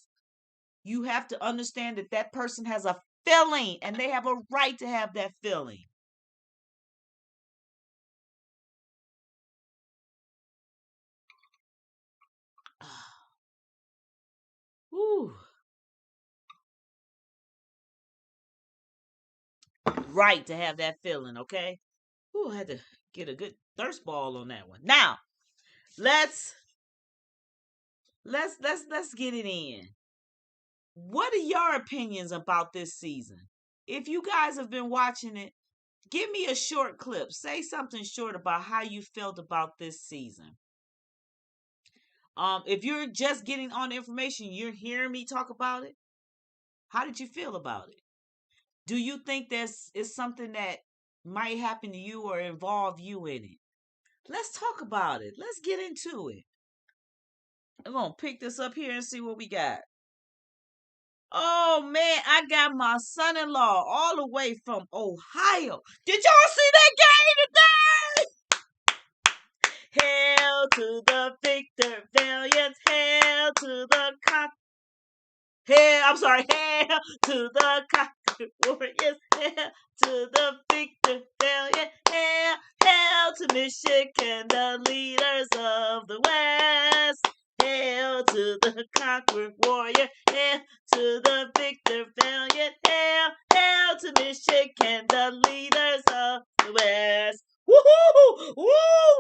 You have to understand that that person has a feeling and they have a right to have that feeling. Whew. Right to have that feeling, okay? Ooh, I had to get a good thirst ball on that one. Now, let's let's get it in. What are your opinions about this season? If you guys have been watching it, give me a short clip. Say something short about how you felt about this season. If you're just getting on the information, you're hearing me talk about it. How did you feel about it? Do you think this is something that might happen to you or involve you in it? Let's talk about it. Let's get into it. I'm gonna pick this up here and see what we got. Oh man, I got my son-in-law all the way from Ohio. Did y'all see that game today? Hail to the victor, valiant. Hail to the cock. Hail, I'm sorry. Hail to the conquered warriors. Hail to the victor, valiant. Hail, hail to Michigan, the leaders of the West. Hail to the conquered warrior. Hail to the victor, valiant. Hail, hail to Michigan, the leaders of the West. Woohoo! Woo!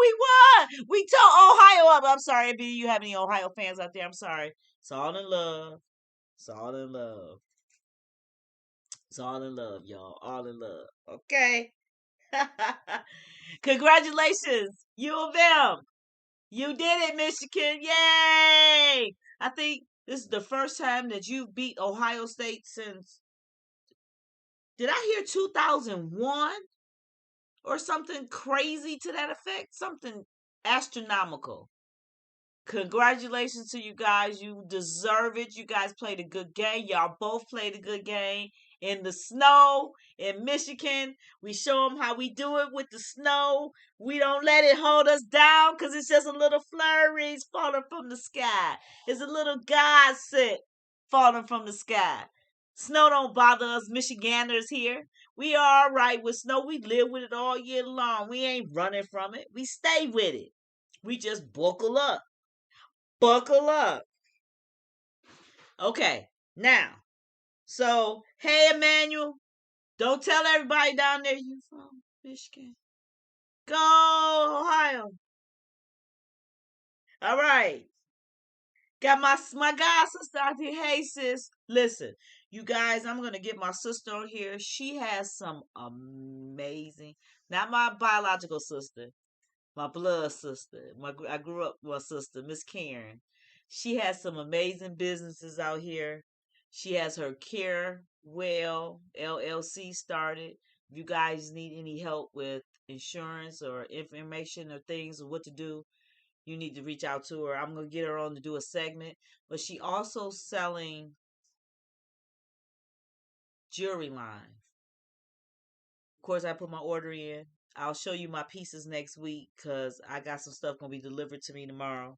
We won! We took Ohio up. I'm sorry if you have any Ohio fans out there. I'm sorry. It's all in love. It's all in love. It's all in love, y'all. All in love. Okay. Congratulations, U of M. You did it, Michigan. Yay! I think this is the first time that you've beat Ohio State since, did I hear 2001 or something crazy to that effect? Something astronomical. Congratulations to you guys. You deserve it. You guys played a good game. Y'all both played a good game in the snow in Michigan. We show them how we do it with the snow. We don't let it hold us down because it's just a little flurries falling from the sky. It's a little gossip falling from the sky. Snow don't bother us Michiganders here. We are all right with snow. We live with it all year long. We ain't running from it. We stay with it. We just buckle up. Buckle up. Okay, now, so hey, Emmanuel, don't tell everybody down there you from Michigan. Go Ohio. All right, got my god sister out here. Hey sis, listen, you guys, I'm gonna get my sister on here. She has some amazing, not my biological sister, my blood sister. I grew up with my sister, Miss Karen. She has some amazing businesses out here. She has her Care Well LLC started. If you guys need any help with insurance or information or things or what to do, you need to reach out to her. I'm gonna get her on to do a segment. But she also selling jewelry line. Of course, I put my order in. I'll show you my pieces next week because I got some stuff gonna be delivered to me tomorrow.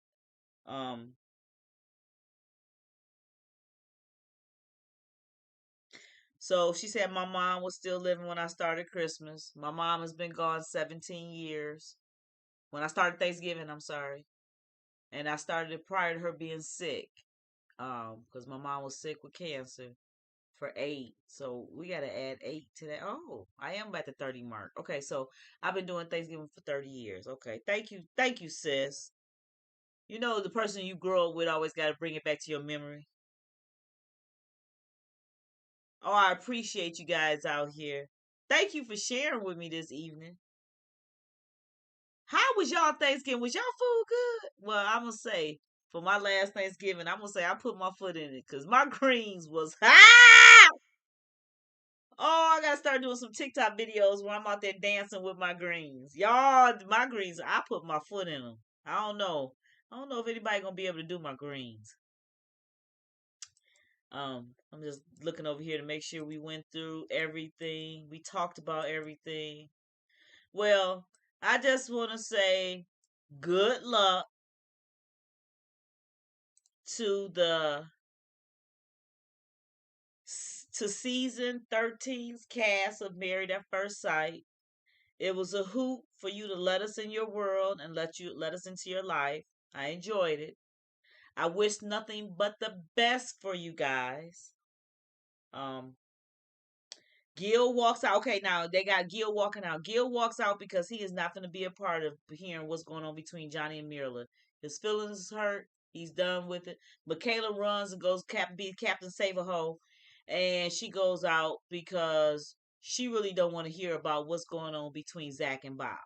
Um, so she said my mom was still living when I started Christmas. My mom has been gone 17 years. When I started Thanksgiving, I'm sorry. And I started it prior to her being sick. Because my mom was sick with cancer for 8. So we gotta add 8 to that. Oh, I am at the 30 mark. Okay, so I've been doing Thanksgiving for 30 years. Okay. Thank you. Thank you, sis. You know the person you grow up with always gotta bring it back to your memory. Oh, I appreciate you guys out here. Thank you for sharing with me this evening. How was y'all Thanksgiving? Was y'all food good? Well, I'm gonna say for my last Thanksgiving, I'm gonna say I put my foot in it because my greens was ah. Oh, I gotta start doing some TikTok videos where I'm out there dancing with my greens. Y'all, my greens, I put my foot in them. I don't know. I don't know if anybody gonna be able to do my greens. I'm just looking over here to make sure we went through everything. We talked about everything. Well, I just want to say good luck. to the to season 13's cast of Married at First Sight. It was a hoot for you to let us in your world and let us into your life. I enjoyed it. I wish nothing but the best for you guys. Um, Gil walks out. Okay, now they got Gil walking out. Gil walks out because he is not going to be a part of hearing what's going on between Johnny and Mirla. His feelings hurt. He's done with it. Michaela runs and goes be Captain Save a Ho, and she goes out because she really don't want to hear about what's going on between Zach and Bob.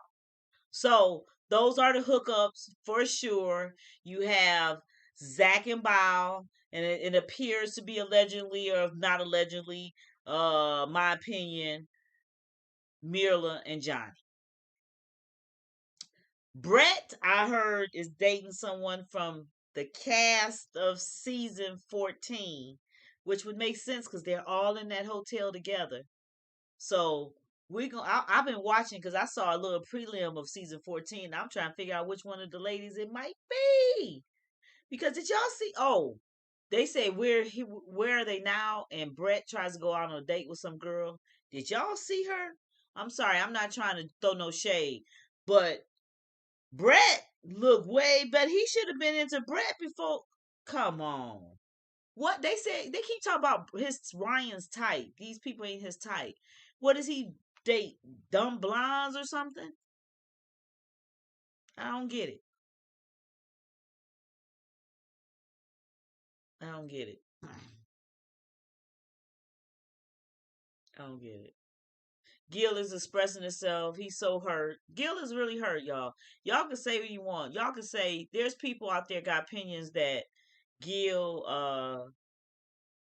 So those are the hookups for sure. You have Zach and Bow, and it appears to be allegedly, or if not allegedly, my opinion, Mirla and Johnny. Brett, I heard, is dating someone from the cast of season 14, which would make sense because they're all in that hotel together. So I've been watching because I saw a little prelim of season 14. I'm trying to figure out which one of the ladies it might be. Because did y'all see? Oh, they say where are they now? And Brett tries to go out on a date with some girl. Did y'all see her? I'm sorry, I'm not trying to throw no shade, but Brett looked way better. He should have been into Brett before. Come on. What they say, they keep talking about his Ryan's type. These people ain't his type. What does he date? Dumb blondes or something? I don't get it. I don't get it. I don't get it. Gil is expressing himself. He's so hurt. Gil is really hurt, y'all. Y'all can say what you want. Y'all can say there's people out there got opinions that Gil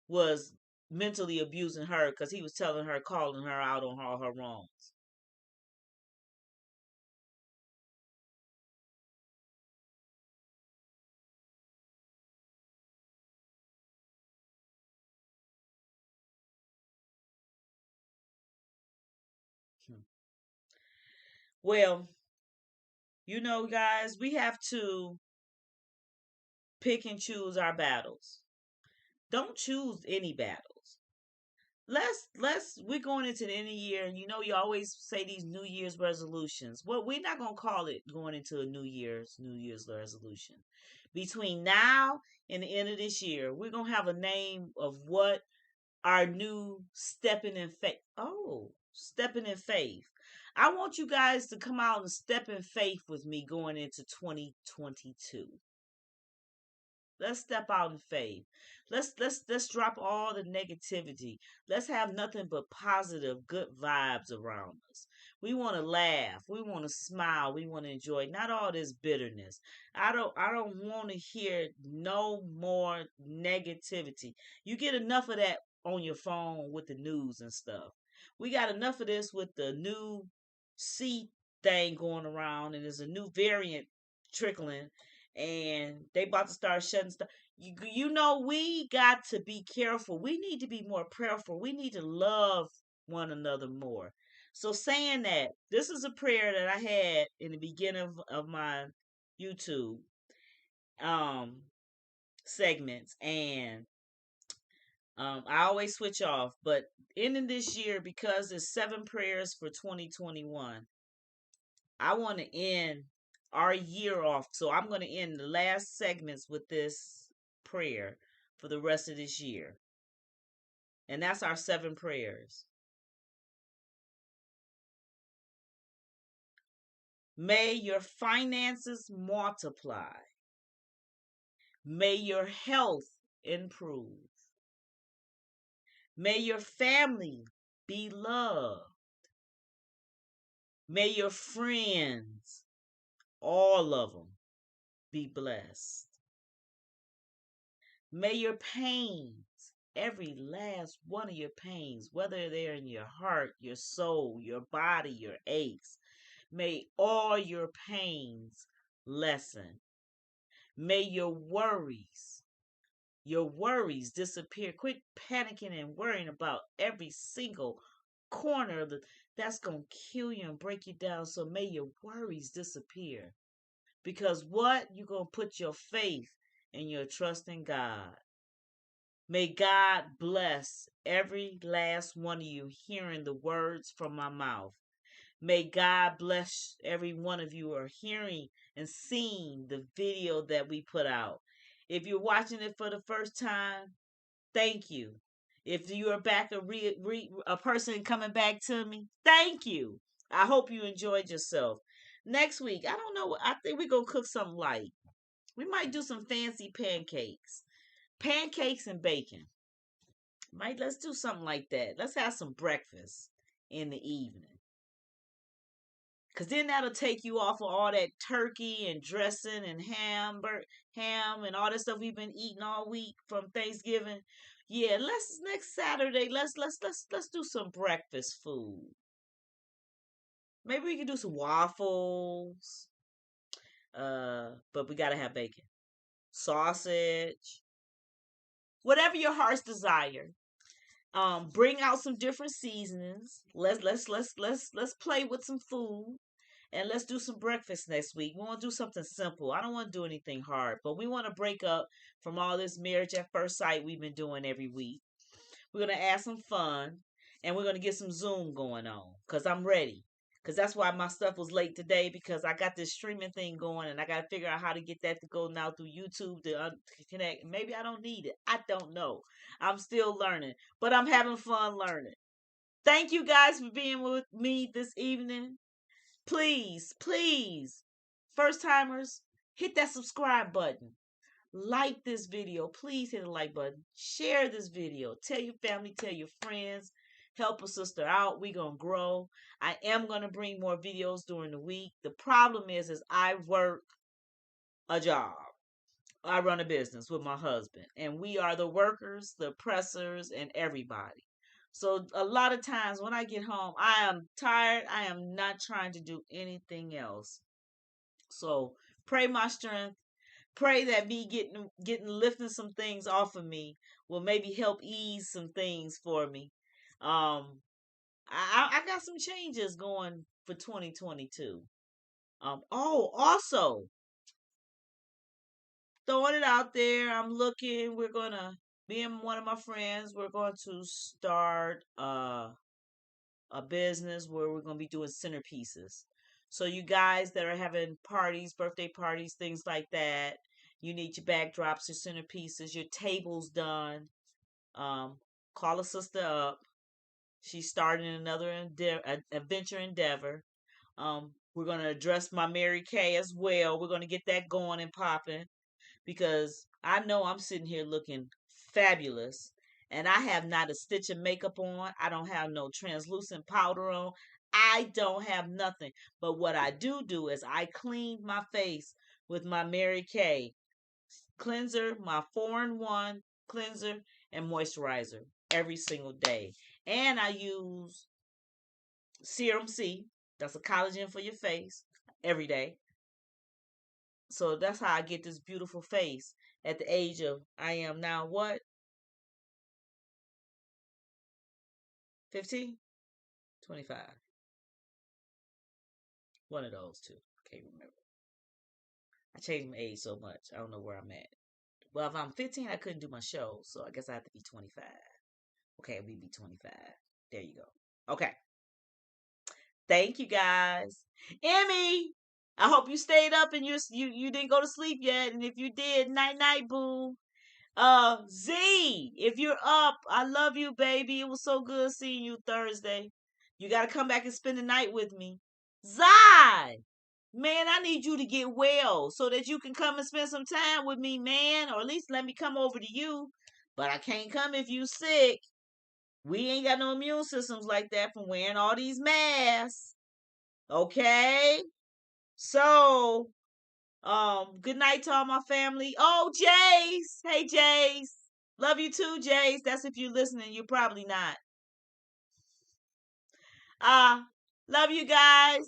was mentally abusing her because he was telling her, calling her out on all her wrongs. Hmm. Well, guys, we have to pick and choose our battles. Don't choose any battles. We're going into the end of the year, and you always say these New Year's resolutions. Well, we're not gonna call it going into a New Year's resolution. Between now and the end of this year, we're gonna have a name of what our new stepping in faith. Oh, stepping in faith. I want you guys to come out and step in faith with me going into 2022. Let's step out in faith. Let's drop all the negativity. Let's have nothing but positive, good vibes around us. We want to laugh. We want to smile. We want to enjoy. Not all this bitterness. I don't want to hear no more negativity. You get enough of that on your phone with the news and stuff. We got enough of this with the new C thing going around, and there's a new variant trickling, and they about to start shutting stuff. We got to be careful. We need to be more prayerful. We need to love one another more. So saying that, this is a prayer that I had in the beginning of my YouTube um segments, and I always switch off, but ending this year, because it's 7 prayers for 2021, I want to end our year off. So I'm going to end the last segments with this prayer for the rest of this year. And that's our 7 prayers. May your finances multiply. May your health improve. May your family be loved. May your friends, all of them, be blessed. May your pains, every last one of your pains, whether they're in your heart, your soul, your body, your aches, may all your pains lessen. May your worries disappear. Quit panicking and worrying about every single corner that's going to kill you and break you down. So may your worries disappear. Because what? You're going to put your faith and your trust in God. May God bless every last one of you hearing the words from my mouth. May God bless every one of you who are hearing and seeing the video that we put out. If you're watching it for the first time, thank you. If you are back a person coming back to me, thank you. I hope you enjoyed yourself. Next week, I don't know. I think we're going to cook something light. We might do some fancy pancakes. Pancakes and bacon. Let's do something like that. Let's have some breakfast in the evening. Cause then that'll take you off of all that turkey and dressing and ham and all that stuff we've been eating all week from Thanksgiving. Yeah, let's next Saturday. Let's do some breakfast food. Maybe we can do some waffles. But we gotta have bacon, sausage, whatever your heart's desire. Bring out some different seasonings. Let's play with some food. And let's do some breakfast next week. We want to do something simple. I don't want to do anything hard, but we want to break up from all this marriage at first sight we've been doing every week. We're going to add some fun, and we're going to get some Zoom going on because I'm ready. Because that's why my stuff was late today, because I got this streaming thing going and I got to figure out how to get that to go now through YouTube to connect. Maybe I don't need it. I don't know. I'm still learning, but I'm having fun learning. Thank you guys for being with me this evening. Please, first timers, hit that subscribe button. Like this video. Please hit the like button. Share this video. Tell your family, tell your friends. Help a sister out. We're going to grow. I am going to bring more videos during the week. The problem is I work a job. I run a business with my husband. And we are the workers, the pressers, and everybody. So a lot of times when I get home, I am tired. I am not trying to do anything else. So pray my strength. Pray that me getting lifting some things off of me will maybe help ease some things for me. I got some changes going for 2022. Also throwing it out there. I'm looking. Me and one of my friends, we're going to start a business where we're going to be doing centerpieces. So you guys that are having parties, birthday parties, things like that, you need your backdrops, your centerpieces, your tables done. Um, Call a sister up. She's starting another adventure endeavor. We're going to address my Mary Kay as well. We're going to get that going and popping, because I know I'm sitting here looking fabulous and I have not a stitch of makeup on. I don't have no translucent powder on. I don't have nothing. But what I do is I clean my face with my Mary Kay cleanser, my 4-in-1 cleanser and moisturizer every single day. And I use Serum C. That's a collagen for your face every day. So that's how I get this beautiful face at the age of, I am now what? 15? 25. One of those two. Can't remember. I changed my age so much. I don't know where I'm at. Well, if I'm 15, I couldn't do my show. So I guess I have to be 25. Okay, we be 25. There you go. Okay. Thank you guys. Emmy, I hope you stayed up and you didn't go to sleep yet. And if you did, night night, boo. Z, if you're up, I love you, baby. It was so good seeing you Thursday. You got to come back and spend the night with me. Zai, man, I need you to get well so that you can come and spend some time with me, man. Or at least let me come over to you. But I can't come if you sick. We ain't got no immune systems like that from wearing all these masks. Okay? So, good night to all my family. Oh, Jace. Hey, Jace. Love you too, Jace. That's if you're listening. You're probably not. Love you guys.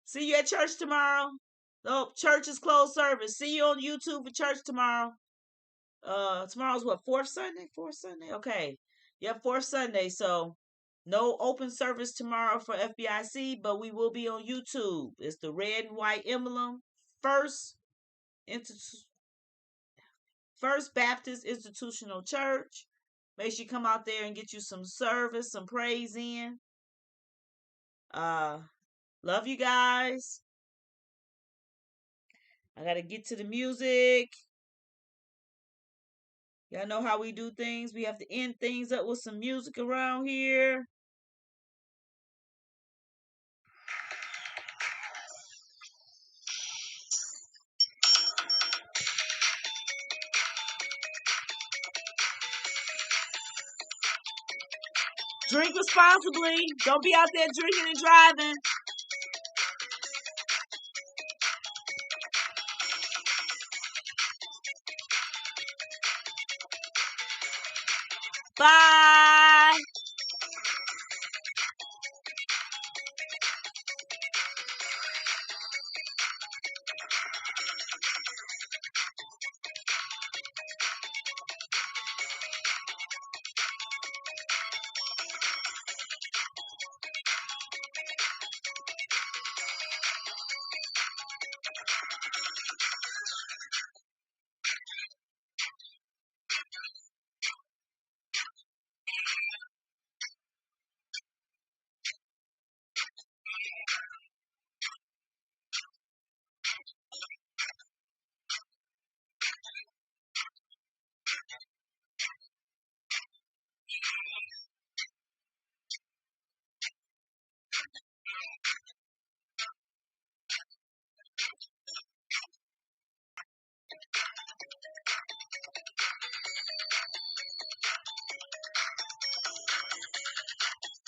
See you at church tomorrow. Oh, church is closed service. See you on YouTube for church tomorrow. Tomorrow's what, fourth Sunday? Fourth Sunday? Okay. Yep, fourth Sunday. So no open service tomorrow for FBIC, but we will be on YouTube. It's the red and white emblem. First First Baptist Institutional Church. Make sure you come out there and get you some service, some praise in. Love you guys. I gotta get to the music. Y'all know how we do things. We have to end things up with some music around here. Drink responsibly. Don't be out there drinking and driving. Bye.